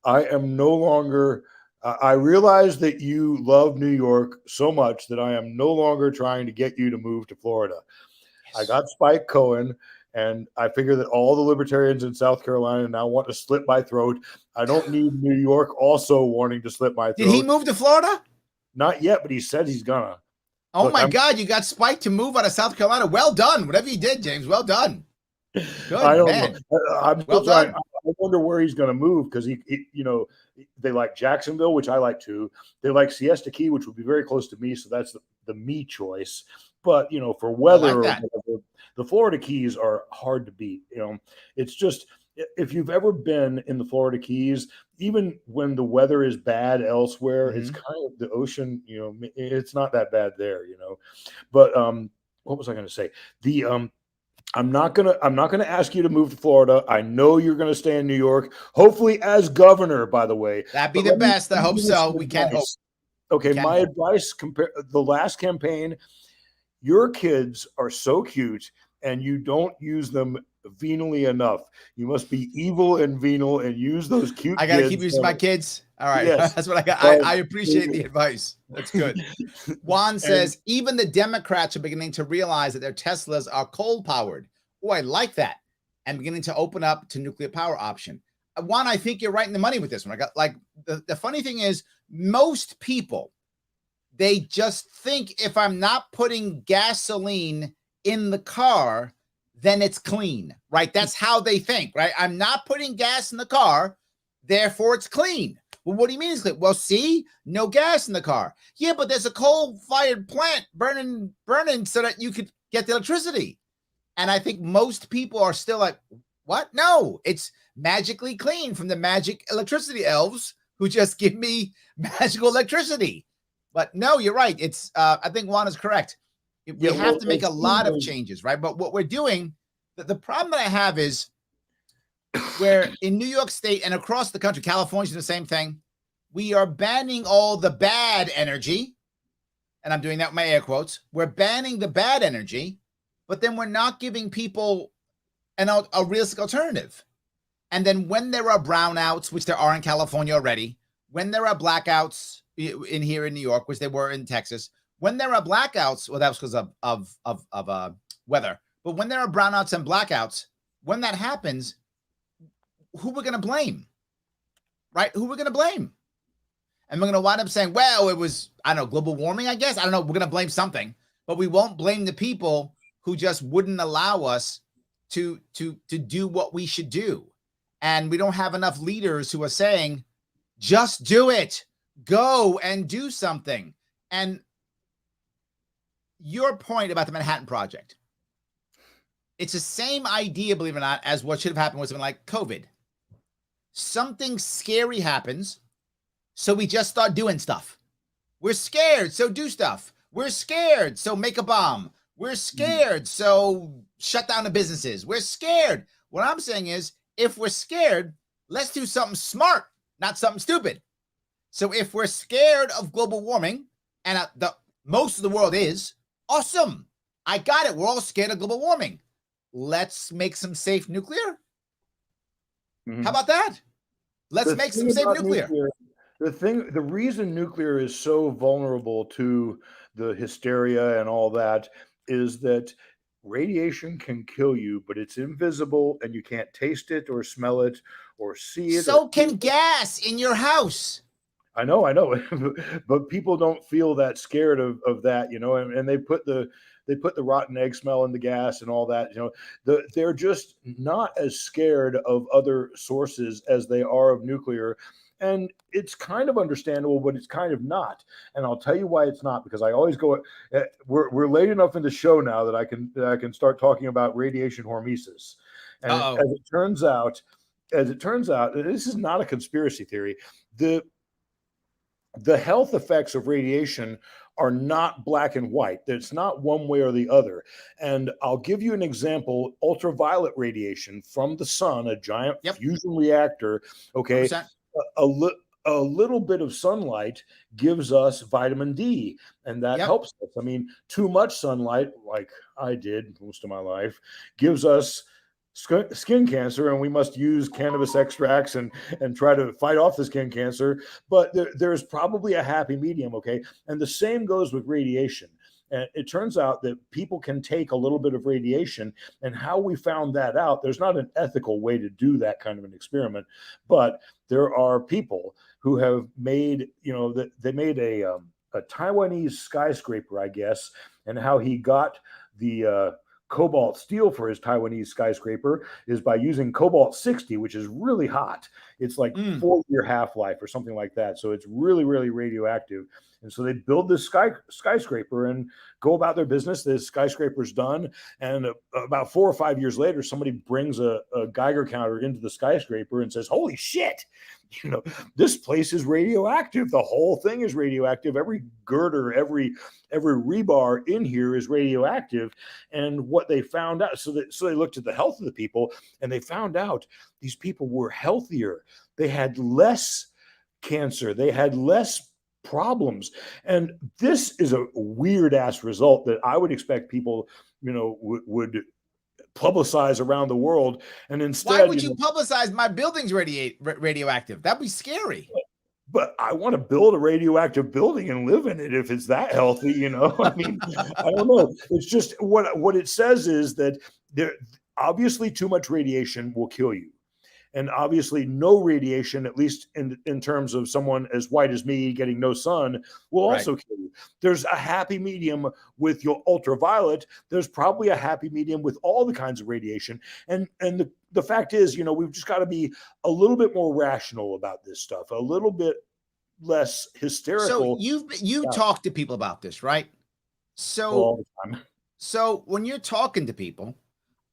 am no longer. I realize that you love New York so much that I am no longer trying to get you to move to Florida. Yes. I got Spike Cohen. And I figure that all the libertarians in South Carolina now want to slit my throat. I don't need New York also wanting to slit my throat. Did he move to Florida? Not yet, but he said he's gonna. Oh, look, my God, you got Spike to move out of South Carolina. Well done. Whatever you did, James, well done. Good, I don't man. know. I'm still trying. I wonder where he's going to move because they like Jacksonville, which I like too. They like Siesta Key, which would be very close to me. So that's the me choice. But, for weather, like the Florida Keys are hard to beat. It's just, if you've ever been in the Florida Keys, even when the weather is bad elsewhere, it's kind of the ocean, it's not that bad there, But what was I going to say? I'm not gonna ask you to move to Florida. I know you're gonna stay in New York, hopefully as governor, by the way. That'd be the best. I hope so. We can hope. Okay, my advice compare the last campaign. Your kids are so cute, and you don't use them venally enough. You must be evil and venal and use those cute. I gotta keep using my kids. All right, yes. That's what I got. I appreciate the advice. That's good. Juan says even the Democrats are beginning to realize that their Teslas are coal powered. Oh, I like that, and beginning to open up to nuclear power option. Juan, I think you're right in the money with this one. I got like the funny thing is most people. They just think if I'm not putting gasoline in the car, then it's clean, right? That's how they think, right? I'm not putting gas in the car, therefore it's clean. Well, what do you mean it's clean? Well, see, no gas in the car. Yeah, but there's a coal-fired plant burning so that you could get the electricity. And I think most people are still like, what? No, it's magically clean from the magic electricity elves who just give me magical electricity. But no, you're right. It's I think Juan is correct. We have to make a lot of changes, right? But what we're doing, the problem that I have is where in New York State and across the country, California's the same thing. We are banning all the bad energy. And I'm doing that with my air quotes. We're banning the bad energy, but then we're not giving people a realistic alternative. And then when there are brownouts, which there are in California already, when there are blackouts in here in New York, which they were in Texas, when there are blackouts, well, that was because of weather. But when there are brownouts and blackouts, when that happens, who we're going to blame, right? Who we're going to blame? And we're going to wind up saying, well, it was, I don't know, global warming, I guess. I don't know. We're going to blame something, but we won't blame the people who just wouldn't allow us to do what we should do. And we don't have enough leaders who are saying, just do it, go and do something. And your point about the Manhattan Project, it's the same idea, believe it or not, as what should have happened was something like COVID. Something scary happens, so we just start doing stuff. We're scared, so do stuff. We're scared, so make a bomb. We're scared, so shut down the businesses. We're scared. What I'm saying is, if we're scared, let's do something smart, not something stupid. So if we're scared of global warming, and most of the world is, awesome. I got it. We're all scared of global warming. Let's make some safe nuclear. How about that? Let's make some safe nuclear. The reason nuclear is so vulnerable to the hysteria and all that is that radiation can kill you, but it's invisible and you can't taste it or smell it or see it. So can gas in your house. I know, but people don't feel that scared of that, and they put the rotten egg smell in the gas and all that, they're just not as scared of other sources as they are of nuclear. And it's kind of understandable, but it's kind of not. And I'll tell you why it's not, because I always go, we're late enough in the show now that I can start talking about radiation hormesis. And as it turns out, this is not a conspiracy theory. The health effects of radiation are not black and white. It's not one way or the other. And I'll give you an example. Ultraviolet radiation from the sun, a giant fusion reactor, okay, a little bit of sunlight gives us vitamin D, and that helps us. I mean, too much sunlight, like I did most of my life, gives us skin cancer, and we must use cannabis extracts and try to fight off the skin cancer. But there's probably a happy medium, okay? And the same goes with radiation. And it turns out that people can take a little bit of radiation, and how we found that out, there's not an ethical way to do that kind of an experiment, but there are people who have made, they made a Taiwanese skyscraper, I guess, and how he got the cobalt steel for his Taiwanese skyscraper is by using cobalt 60, which is really hot. It's like 4-year half-life or something like that. So it's really, really radioactive. And so they build this skyscraper and go about their business. This skyscraper's done. And about 4 or 5 years later, somebody brings a Geiger counter into the skyscraper and says, holy shit, this place is radioactive. The whole thing is radioactive. Every girder, every rebar in here is radioactive. And what they found out, so they looked at the health of the people, and they found out these people were healthier. They had less cancer. They had less problems. And this is a weird ass result that I would expect people, would publicize around the world. And instead, why would you publicize my building's radioactive? That'd be scary. But I want to build a radioactive building and live in it if it's that healthy, I mean, I don't know. It's just what it says is that there obviously too much radiation will kill you. And obviously no radiation, at least in terms of someone as white as me getting no sun, will also kill you. There's a happy medium with your ultraviolet. There's probably a happy medium with all the kinds of radiation. And the fact is, we've just got to be a little bit more rational about this stuff, a little bit less hysterical. So you've talked to people about this, right? So all the time. So when you're talking to people,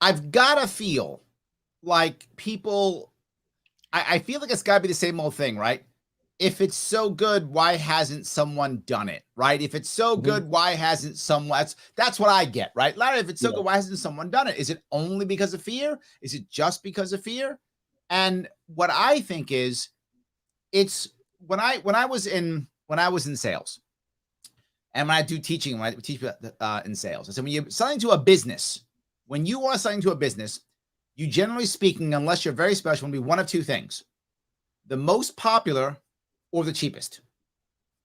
I've got to feel like people, I feel like it's got to be the same old thing, right? If it's so good, why hasn't someone done it, right? If it's so good, why hasn't someone, that's what I get, right? Larry, if it's so good, why hasn't someone done it? Is it only because of fear? Is it just because of fear? And what I think is, it's when I was in sales, and when I do teaching, when I teach in sales, I said, when you're selling to a business, when you are selling to a business, you generally speaking, unless you're very special, will be one of two things: the most popular or the cheapest.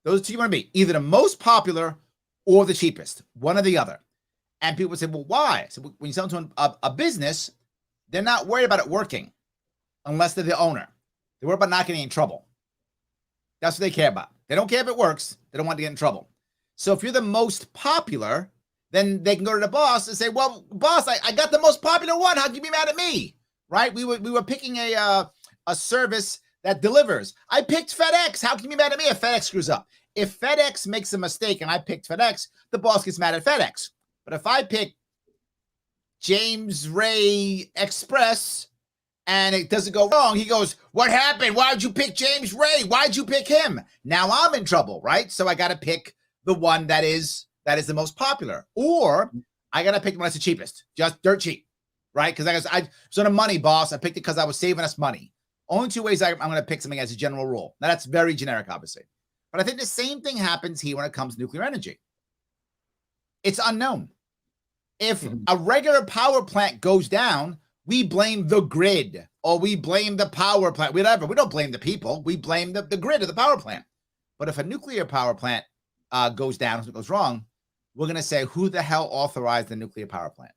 Those two you want to be, either the most popular or the cheapest, one or the other. And people would say, well, why? So when you sell to a business, they're not worried about it working unless they're the owner. They worry about not getting in trouble. That's what they care about. They don't care if it works. They don't want to get in trouble. So if you're the most popular, then they can go to the boss and say, well, boss, I got the most popular one. How can you be mad at me? Right? We were picking a service that delivers. I picked FedEx. How can you be mad at me if FedEx screws up? If FedEx makes a mistake and I picked FedEx, the boss gets mad at FedEx. But if I pick James Ray Express and it doesn't go wrong, he goes, what happened? Why'd you pick James Ray? Why'd you pick him? Now I'm in trouble, right? So I got to pick the one that is the most popular, or I got to pick the one that's the cheapest, just dirt cheap, right? Because I was on a money, boss. I picked it because I was saving us money. Only two ways I'm going to pick something as a general rule. Now, that's very generic, obviously. But I think the same thing happens here when it comes to nuclear energy. It's unknown. If a regular power plant goes down, we blame the grid or we blame the power plant, whatever. We don't blame the people. We blame the grid of the power plant. But if a nuclear power plant goes down, if it goes wrong, we're going to say, who the hell authorized the nuclear power plant?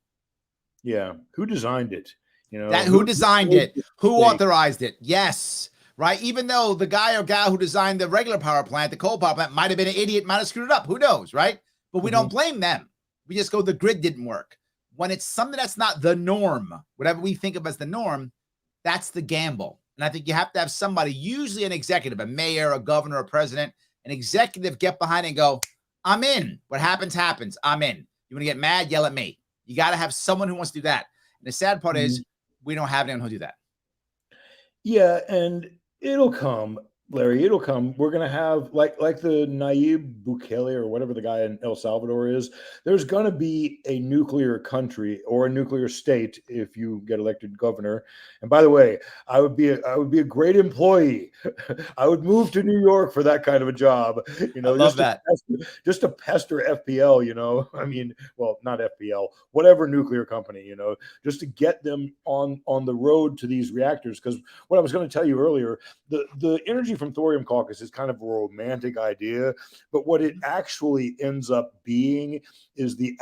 Yeah. Who designed it? Who designed it? Who authorized it? Yes. Right. Even though the guy or gal who designed the regular power plant, the coal power plant, might have been an idiot, might have screwed it up. Who knows? Right. But we don't blame them. We just go, the grid didn't work. When it's something that's not the norm, whatever we think of as the norm, that's the gamble. And I think you have to have somebody, usually an executive, a mayor, a governor, a president, an executive get behind it and go, I'm in. What happens, happens. I'm in. You want to get mad? Yell at me. You got to have someone who wants to do that. And the sad part is we don't have anyone who'll do that. Yeah, and it'll come, Larry. It'll come. We're gonna have like the Nayib Bukele or whatever the guy in El Salvador is. There's gonna be a nuclear country or a nuclear state if you get elected governor. And by the way, I would be a great employee. I would move to New York for that kind of a job. I love that. Just to pester FPL. I mean, well, not FPL, whatever nuclear company. Just to get them on the road to these reactors. Because what I was going to tell you earlier, the energy from thorium caucus is kind of a romantic idea, but what it actually ends up being is the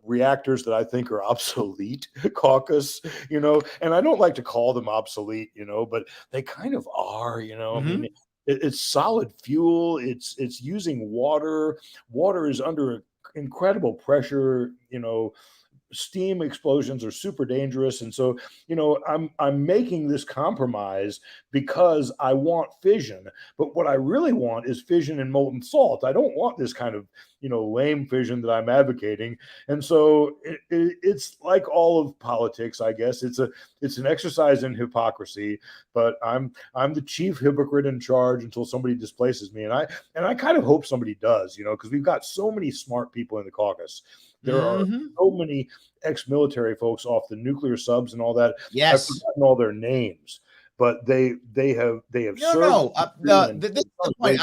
reactors that I think are obsolete caucus, and I don't like to call them obsolete, but they kind of are, I mean, it's solid fuel. It's using water. Water is under incredible pressure, steam explosions are super dangerous. And so, I'm making this compromise because I want fission. But what I really want is fission and molten salt. I don't want this kind of, lame fission that I'm advocating. And so it's like all of politics, I guess. It's an exercise in hypocrisy, but I'm the chief hypocrite in charge until somebody displaces me. And I kind of hope somebody does, because we've got so many smart people in the caucus. There are so many ex-military folks off the nuclear subs and all that. Yes, I've forgotten all their names, but they have served. No. This is the point.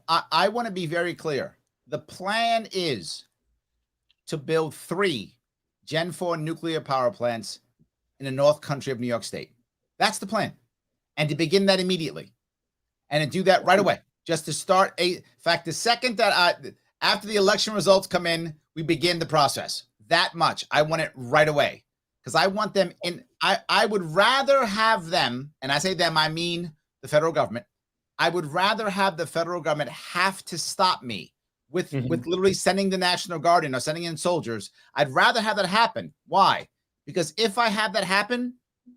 I want to be very clear. The plan is to build 3 Gen 4 nuclear power plants in the North Country of New York State. That's the plan, and to begin that immediately, and to do that right away. Just to start in fact, the second that after the election results come in, we begin the process. That much. I want it right away because I want them in. I would rather have them, and I say them, I mean the federal government. I would rather have the federal government have to stop me with literally sending the National Guard in or sending in soldiers. I'd rather have that happen. Why? Because if I have that happen,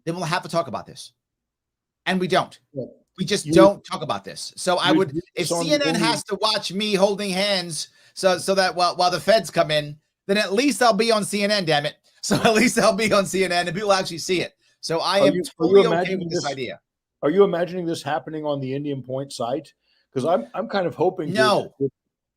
then we'll have to talk about this. And we don't. We just don't talk about this. So I would, if CNN has to watch me holding hands so that while the feds come in, then at least I'll be on CNN, damn it. So at least I'll be on CNN and people actually see it. So I am totally okay with this idea. Are you imagining this happening on the Indian Point site? Because I'm kind of hoping. No.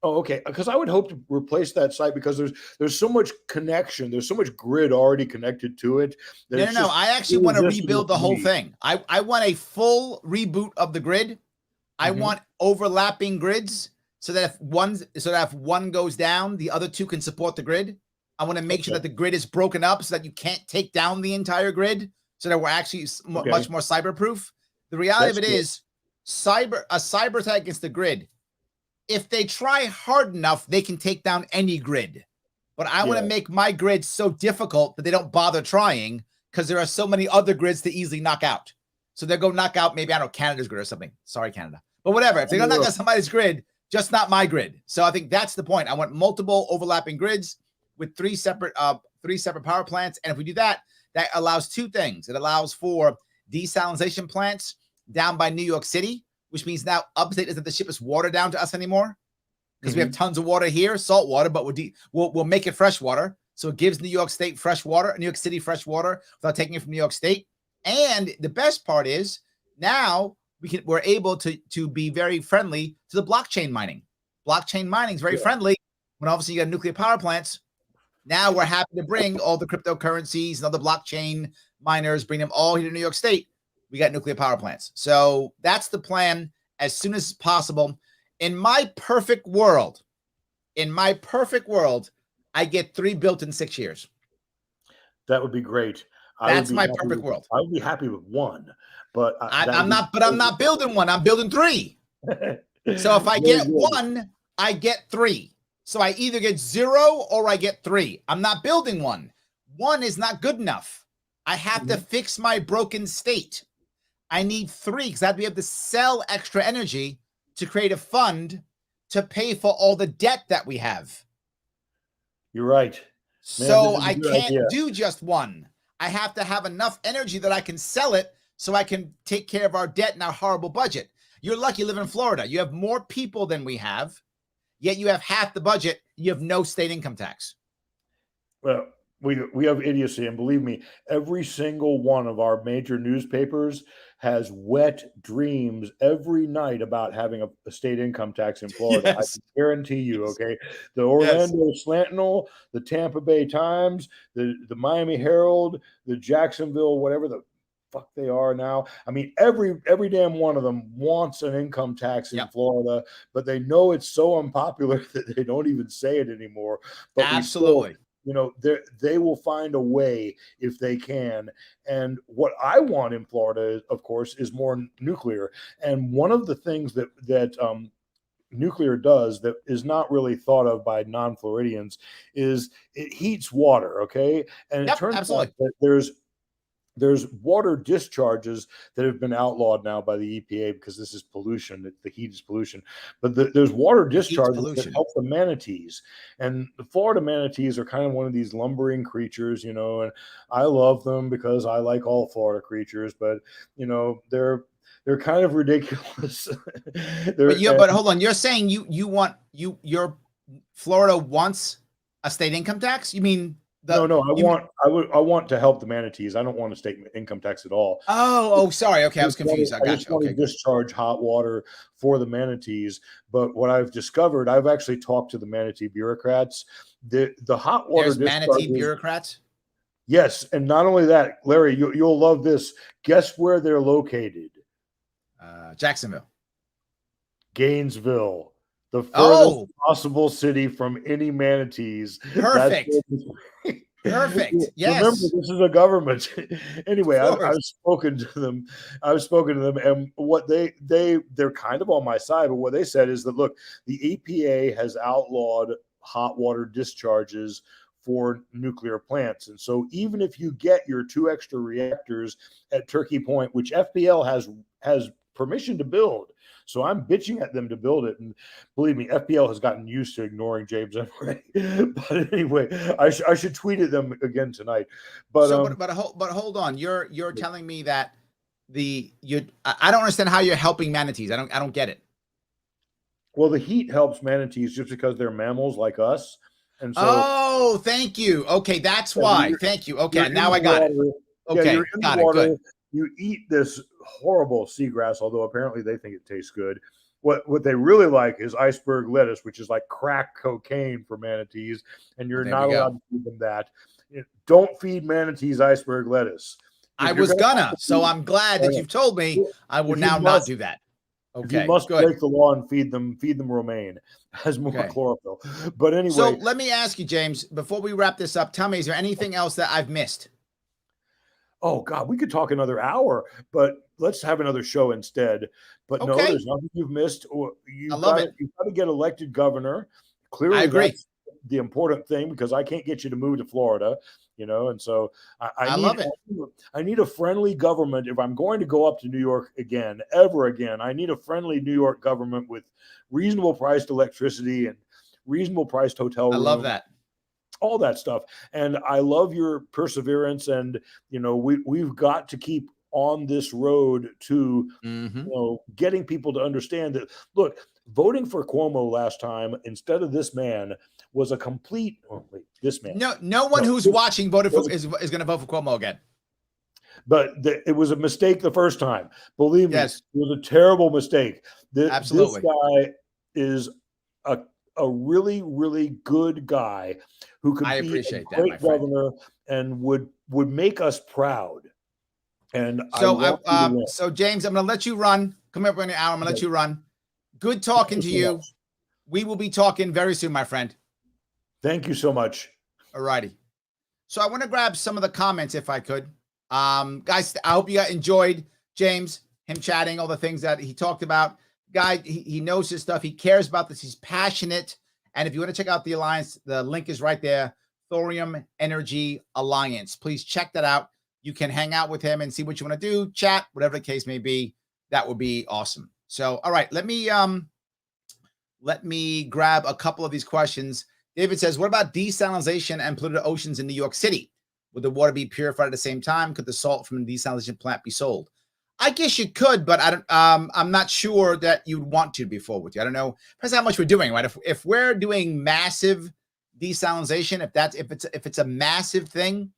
Oh, okay. Because I would hope to replace that site because there's so much connection. There's so much grid already connected to it. No. I actually want to rebuild the whole thing. I want a full reboot of the grid. I want overlapping grids so that if one goes down, the other 2 can support the grid. I want to make sure that the grid is broken up so that you can't take down the entire grid, so that we're actually much more cyber-proof. The reality of it is a cyber attack against the grid. If they try hard enough, they can take down any grid. But I want to make my grid so difficult that they don't bother trying because there are so many other grids to easily knock out. So they'll go knock out maybe, I don't know, Canada's grid or something. Sorry, Canada. But whatever. If they don't knock out somebody's grid, just not my grid. So I think that's the point. I want multiple overlapping grids with three separate power plants. And if we do that, that allows two things. It allows for desalination plants down by New York City, which means now upstate doesn't have to ship us water down to us anymore because we have tons of water here, salt water, but we'll make it fresh water. So it gives New York State fresh water, New York City fresh water without taking it from New York State. And the best part is now we're able to be very friendly to the blockchain mining. Blockchain mining is very friendly when obviously you got nuclear power plants. Now we're happy to bring all the cryptocurrencies and other blockchain miners, bring them all here to New York State. We got nuclear power plants. So that's the plan as soon as possible. In my perfect world, I get 3 built in 6 years. That would be great. That's my perfect world. I would be happy with 1, but I'm not building 1. I'm building 3. So if I get 1, I get 3. So I either get 0 or I get 3. I'm not building 1. 1 is not good enough. I have to fix my broken state. I need 3 because I have to be able to sell extra energy to create a fund to pay for all the debt that we have. You're right. So I can't do just 1. I have to have enough energy that I can sell it so I can take care of our debt and our horrible budget. You're lucky you live in Florida. You have more people than we have, yet you have half the budget. You have no state income tax. Well, we have idiocy, and believe me, every single one of our major newspapers has wet dreams every night about having a state income tax in Florida. I can guarantee you, okay? The Orlando Sentinel, the Tampa Bay Times, the Miami Herald, the Jacksonville, whatever the fuck they are now. I mean, every damn one of them wants an income tax in Florida, but they know it's so unpopular that they don't even say it anymore. But absolutely. They will find a way if they can. And what I want in Florida, of course, is more nuclear. And one of the things that nuclear does that is not really thought of by non-Floridians is it heats water, okay? And it turns out that there's water discharges that have been outlawed now by the EPA because this is pollution. The heat is pollution. But there's water discharges that help the manatees. And the Florida manatees are kind of one of these lumbering creatures, and I love them because I like all Florida creatures. But, they're kind of ridiculous. But hold on. You're saying your Florida wants a state income tax? You mean... No. I want to help the manatees. I don't want a state income tax at all. Oh, sorry. Okay, I was confused. I got you. Okay, discharge hot water for the manatees. But what I've discovered, I've actually talked to the manatee bureaucrats. The hot water. There's manatee bureaucrats. Yes, and not only that, Larry, you'll love this. Guess where they're located? Jacksonville. Gainesville. The furthest possible city from any manatees. Perfect. Perfect. Yes. Remember, this is a government. Anyway, I've spoken to them. And what they're kind of on my side, but what they said is that, look, the EPA has outlawed hot water discharges for nuclear plants. And so even if you get your 2 extra reactors at Turkey Point, which FPL has permission to build. So I'm bitching at them to build it. And believe me, FPL has gotten used to ignoring James anyway. But anyway, I should tweet at them again tonight. But hold on. You're telling me that I don't understand how you're helping manatees. I don't get it. Well, the heat helps manatees just because they're mammals like us. And so thank you. Okay, that's why. Thank you. Okay, now I got it. Okay, got it. Good. You eat this horrible seagrass, although apparently they think it tastes good. What they really like is iceberg lettuce, which is like crack cocaine for manatees, and you're not allowed to feed them that. Don't feed manatees iceberg lettuce. I was gonna, so I'm glad that you've told me. I will now not do that. Okay, you must break the law and feed them romaine. Has more chlorophyll. But anyway, so let me ask you, James, before we wrap this up, tell me, is there anything else that I've missed? Oh God, we could talk another hour, but let's have another show instead. But no, there's nothing you've missed. I love it. You've got to get elected governor. Clearly, I agree. the important thing, because I can't get you to move to Florida, and so I love it. I need a friendly government. If I'm going to go up to New York ever again, I need a friendly New York government with reasonable priced electricity and reasonable priced hotel rooms. I love that. All that stuff. And I love your perseverance. And, we've got to keep on this road to, getting people to understand that, look, voting for Cuomo last time instead of this man was a complete, this man. No one who's watching is going to vote for Cuomo again. But it was a mistake the first time. Believe me, yes. It was a terrible mistake. Absolutely. This guy is a really, really good guy who could be a great governor and would make us proud. And so James, I'm going to let you run. Come up in an hour. I'm going to let you run. Good talking to you. We will be talking very soon, my friend. Thank you so much. All righty. So I want to grab some of the comments if I could. Guys, I hope you enjoyed James, him chatting, all the things that he talked about. Guy, he knows his stuff. He cares about this. He's passionate. And if you want to check out the Alliance, the link is right there. Thorium Energy Alliance. Please check that out. You can hang out with him and see what you want to do, chat, whatever the case may be. That would be awesome. So, all right, let me grab a couple of these questions. David says, what about desalination and polluted oceans in New York City? Would the water be purified at the same time? Could the salt from the desalination plant be sold? I guess you could, but I'm not sure that you'd want to be forward with you. I don't know. Depends how much we're doing, right? If we're doing massive desalination, if it's a massive thing,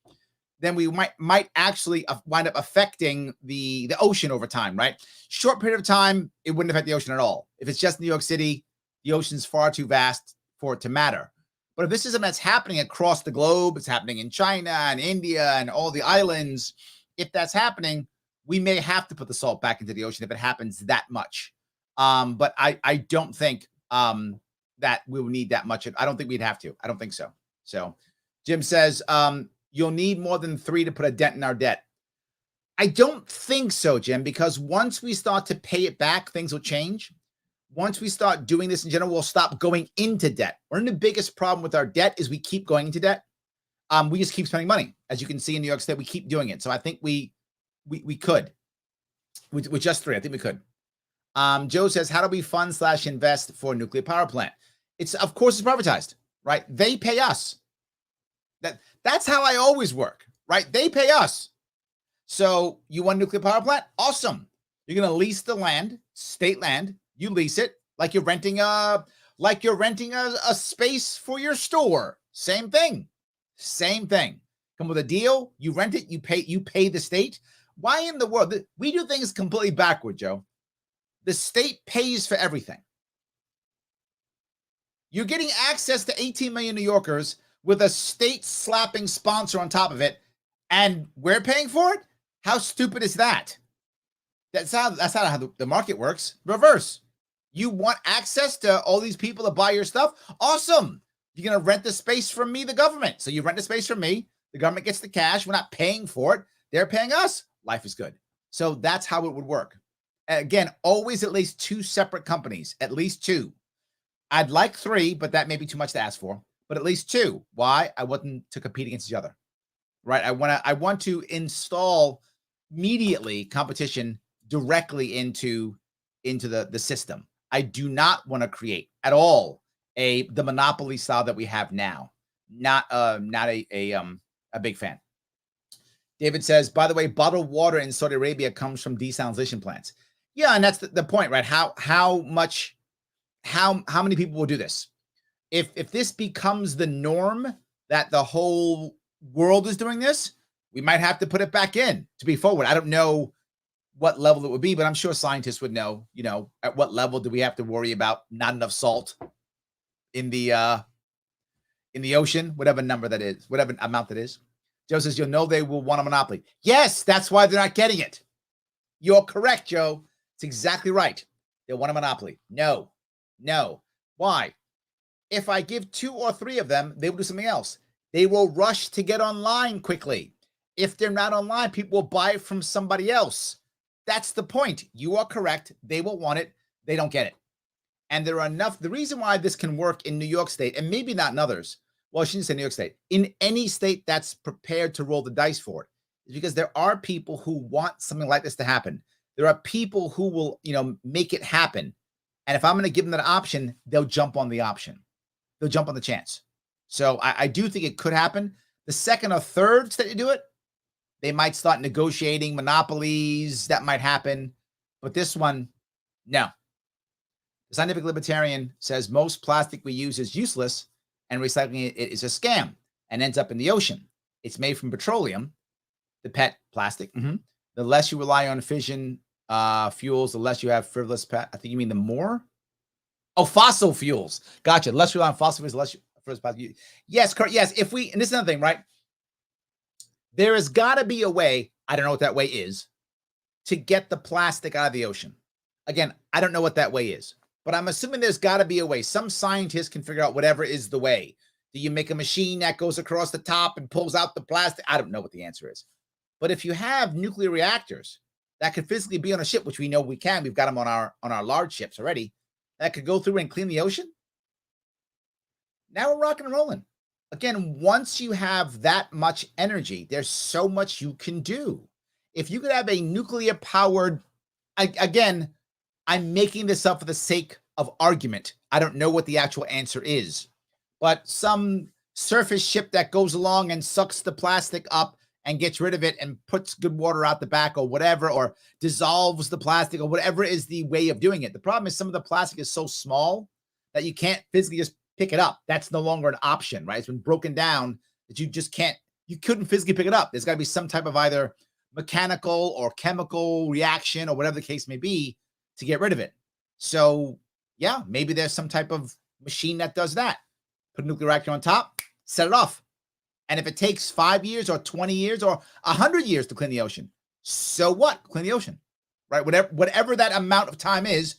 then we might actually wind up affecting the ocean over time, right? Short period of time, it wouldn't affect the ocean at all. If it's just New York City, the ocean's far too vast for it to matter. But if this is something that's happening across the globe, it's happening in China and India and all the islands, if that's happening, we may have to put the salt back into the ocean if it happens that much. But I don't think that we will need that much. I don't think we'd have to. I don't think so. So Jim says, you'll need more than 3 to put a dent in our debt. I don't think so, Jim, because once we start to pay it back, things will change. Once we start doing this in general, we'll stop going into debt. One of the biggest problem with our debt is we keep going into debt. We just keep spending money. As you can see in New York State, we keep doing it. So I think we could. With just 3, I think we could. Joe says, how do we fund/invest for a nuclear power plant? Of course, it's privatized, right? They pay us. That's how I always work, right? They pay us. So you want a nuclear power plant? Awesome. You're going to lease the land, state land. You lease it like you're renting a space for your store. Same thing. Come with a deal. You rent it. You pay the state. Why in the world? We do things completely backward, Joe. The state pays for everything. You're getting access to 18 million New Yorkers with a state-slapping sponsor on top of it, and we're paying for it? How stupid is that? That's not how the market works. Reverse. You want access to all these people to buy your stuff? Awesome. You're going to rent the space from me, the government. So you rent the space from me. The government gets the cash. We're not paying for it. They're paying us. Life is good. So that's how it would work. Again, always at least 2 separate companies, at least 2. I'd like 3, but that may be too much to ask for, but at least 2. Why? I want them to compete against each other, right? I want to install immediately competition directly into the system. I do not want to create at all the monopoly style that we have now. Not a big fan. David says, by the way, bottled water in Saudi Arabia comes from desalination plants. Yeah, and that's the point, right? How many people will do this? If this becomes the norm that the whole world is doing this, we might have to put it back in to be forward. I don't know what level it would be, but I'm sure scientists would know, at what level do we have to worry about not enough salt in the ocean, whatever number that is, whatever amount that is. Joe says, they will want a monopoly. Yes, that's why they're not getting it. You're correct, Joe. It's exactly right. They want a monopoly. No. Why? If I give 2 or 3 of them, they will do something else. They will rush to get online quickly. If they're not online, people will buy it from somebody else. That's the point. You are correct. They will want it. They don't get it. And there are enough. The reason why this can work in New York State, and maybe not in others, well, I shouldn't say New York State, in any state that's prepared to roll the dice for it, is because there are people who want something like this to happen. There are people who will, make it happen. And if I'm going to give them that option, they'll jump on the option. They'll jump on the chance. So I do think it could happen. The second or third state to do it, they might start negotiating monopolies. That might happen. But this one, no. The Scientific Libertarian says most plastic we use is useless and recycling it is a scam and ends up in the ocean. It's made from petroleum, the PET plastic. The less you rely on fission fuels, the less you have frivolous. I think you mean the more? Oh, fossil fuels. Gotcha. The less you rely on fossil fuels, the less frivolous plastic. Yes, correct. Yes, and this is another thing, right? There has got to be a way, I don't know what that way is, to get the plastic out of the ocean. Again, I don't know what that way is, but I'm assuming there's got to be a way. Some scientist can figure out whatever is the way. Do you make a machine that goes across the top and pulls out the plastic? I don't know what the answer is. But if you have nuclear reactors that could physically be on a ship, which we know we can, we've got them on our large ships already, that could go through and clean the ocean. Now we're rocking and rolling. Again, once you have that much energy, there's so much you can do. If you could have a nuclear powered, again, I'm making this up for the sake of argument. I don't know what the actual answer is, but some surface ship that goes along and sucks the plastic up and gets rid of it and puts good water out the back or whatever, or dissolves the plastic or whatever is the way of doing it. The problem is some of the plastic is so small that you can't physically just pick it up. That's no longer an option, right? It's been broken down that you just can't, you couldn't physically pick it up. There's got to be some type of either mechanical or chemical reaction or whatever the case may be to get rid of it. So yeah, maybe there's some type of machine that does that. Put a nuclear reactor on top, set it off. And if it takes 5 years or 20 years or 100 years to clean the ocean, so what? Clean the ocean, right? Whatever that amount of time is,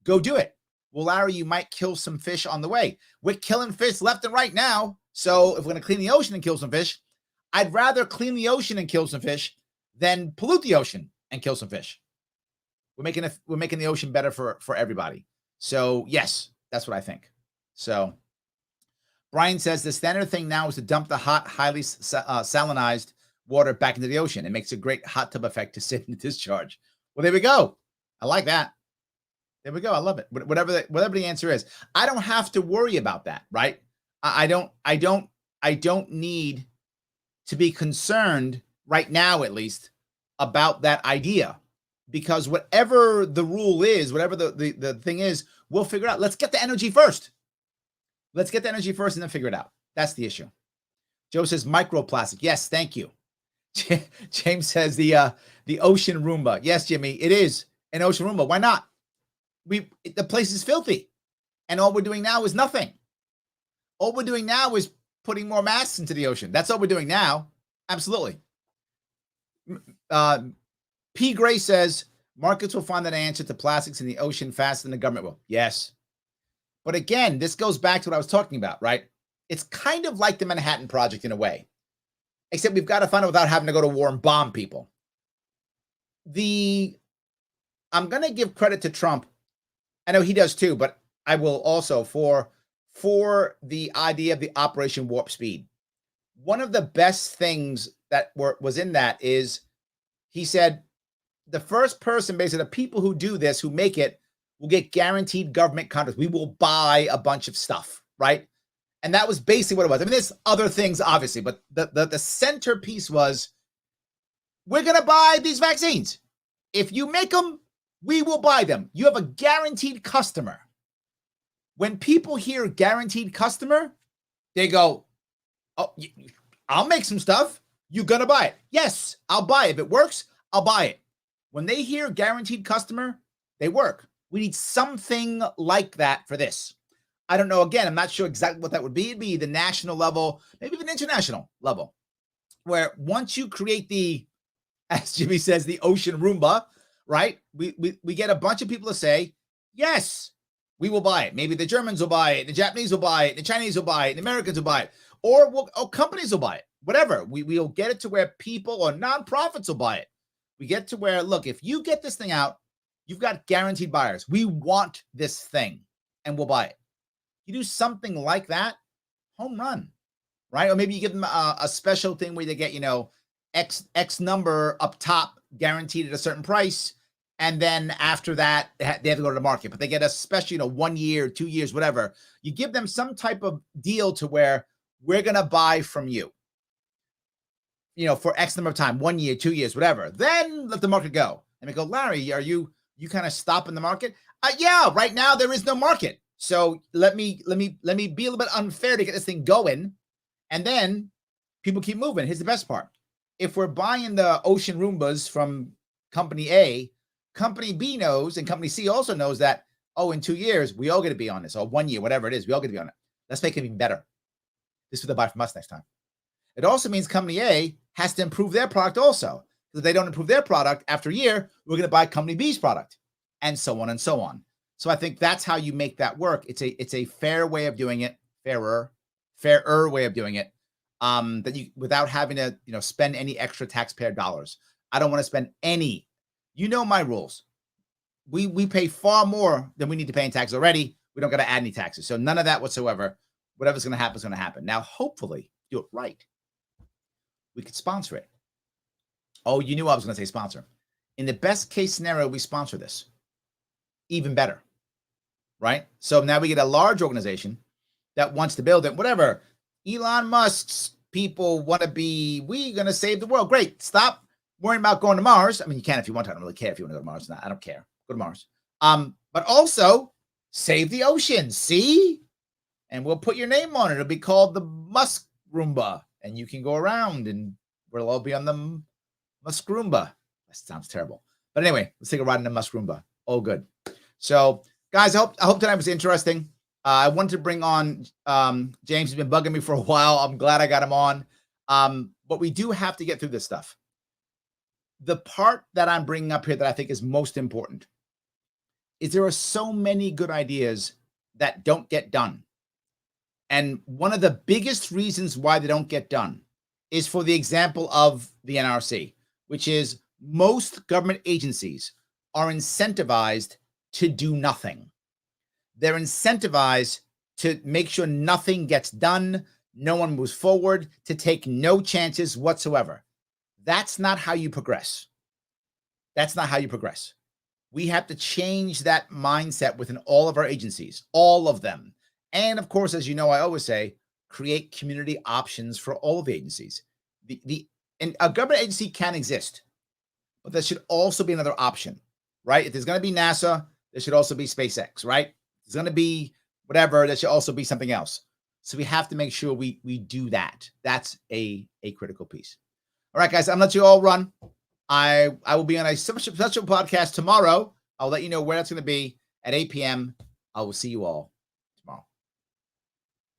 go do it. Well, Larry, you might kill some fish on the way. We're killing fish left and right now. So if we're going to clean the ocean and kill some fish, I'd rather clean the ocean and kill some fish than pollute the ocean and kill some fish. We're making the ocean better for everybody. So yes, that's what I think. So Brian says the standard thing now is to dump the hot, highly salinized water back into the ocean. It makes a great hot tub effect to sit in the discharge. Well, there we go. I like that. There we go. I love it. Whatever the answer is, I don't have to worry about that, right? I don't need to be concerned right now, at least, about that idea, because whatever the rule is, whatever the thing is, we'll figure it out. Let's get the energy first. Let's get the energy first and then figure it out. That's the issue. Joe says microplastic. Yes, thank you. James says the ocean Roomba. Yes, Jimmy, it is an ocean Roomba. Why not? The place is filthy, and all we're doing now is nothing. All we're doing now is putting more masks into the ocean. That's all we're doing now. Absolutely. P. Gray says markets will find an answer to plastics in the ocean faster than the government will. Yes. But again, this goes back to what I was talking about, right? It's kind of like the Manhattan Project in a way, except we've got to find it without having to go to war and bomb people. I'm going to give credit to Trump. I know he does too, but I will also for the idea of the Operation Warp Speed. One of the best things that was in that is he said the first person, basically the people who do this, who make it, will get guaranteed government contracts. We will buy a bunch of stuff, right? And that was basically what it was. I mean, there's other things, obviously, but the centerpiece was, we're going to buy these vaccines. If you make them, we will buy them. You have a guaranteed customer. When people hear guaranteed customer, they go, oh, I'll make some stuff. You're going to buy it. Yes, I'll buy it. If it works, I'll buy it. When they hear guaranteed customer, they work. We need something like that for this. I don't know. Again, I'm not sure exactly what that would be. It'd be the national level, maybe even international level, where once you create the, as Jimmy says, the ocean Roomba, right? We get a bunch of people to say, yes, we will buy it. Maybe the Germans will buy it. The Japanese will buy it. The Chinese will buy it. The Americans will buy it. Or companies will buy it. Whatever. We'll get it to where people or nonprofits will buy it. We get to where, look, if you get this thing out, you've got guaranteed buyers. We want this thing. and we'll buy it. You do something like that, home run, right? Or maybe you give them a special thing where they get, X number up top guaranteed at a certain price. And then after that, they have to go to the market, but they get a special, 1 year, 2 years, whatever. You give them some type of deal to where we're going to buy from you, for X number of time, 1 year, 2 years, whatever. Then let the market go. And they go, Larry, are you kind of stopping the market? Yeah, right now there is no market. So let me be a little bit unfair to get this thing going. And then people keep moving. Here's the best part. If we're buying the ocean Roombas from company A, company B knows, and company C also knows that, in 2 years, we all get to be on this, or 1 year, whatever it is, we all get to be on it. Let's make it even better. This is what they'll buy from us next time. It also means company A has to improve their product also. Because if they don't improve their product after a year, we're going to buy company B's product, and so on and so on. So I think that's how you make that work. It's a fair way of doing it, fairer way of doing it. That you, without having to, spend any extra taxpayer dollars. I don't want to spend any. My rules. We pay far more than we need to pay in taxes already. We don't got to add any taxes. So none of that whatsoever. Whatever's going to happen is going to happen. Now, hopefully, do it right. We could sponsor it. Oh, you knew I was going to say sponsor. In the best case scenario, we sponsor this. Even better. Right? So now we get a large organization that wants to build it. Whatever. Elon Musk's people want to be, we're going to save the world. Great. Stop worrying about going to Mars. I mean, you can if you want to. I don't really care if you want to go to Mars. I don't care. Go to Mars. But also save the oceans. See? And we'll put your name on it. It'll be called the Musk Roomba. And you can go around and we'll all be on the Musk Roomba. That sounds terrible. But anyway, let's take a ride in the Musk Roomba. All good. So, guys, I hope tonight was interesting. I wanted to bring on James. Has been bugging me for a while. I'm glad I got him on. But we do have to get through this stuff. The part that I'm bringing up here that I think is most important is there are so many good ideas that don't get done. And one of the biggest reasons why they don't get done is for the example of the NRC, which is most government agencies are incentivized to do nothing. They're incentivized to make sure nothing gets done, no one moves forward, to take no chances whatsoever. That's not how you progress. That's not how you progress. We have to change that mindset within all of our agencies, all of them. And of course, as you know, I always say, create community options for all of the agencies. And a government agency can exist, but there should also be another option, right? If there's going to be NASA, there should also be SpaceX, right? If there's going to be whatever, there should also be something else. So we have to make sure we do that. That's a critical piece. All right, guys, I'm going to let you all run. I will be on a special podcast tomorrow. I'll let you know where that's going to be at 8 p.m. I will see you all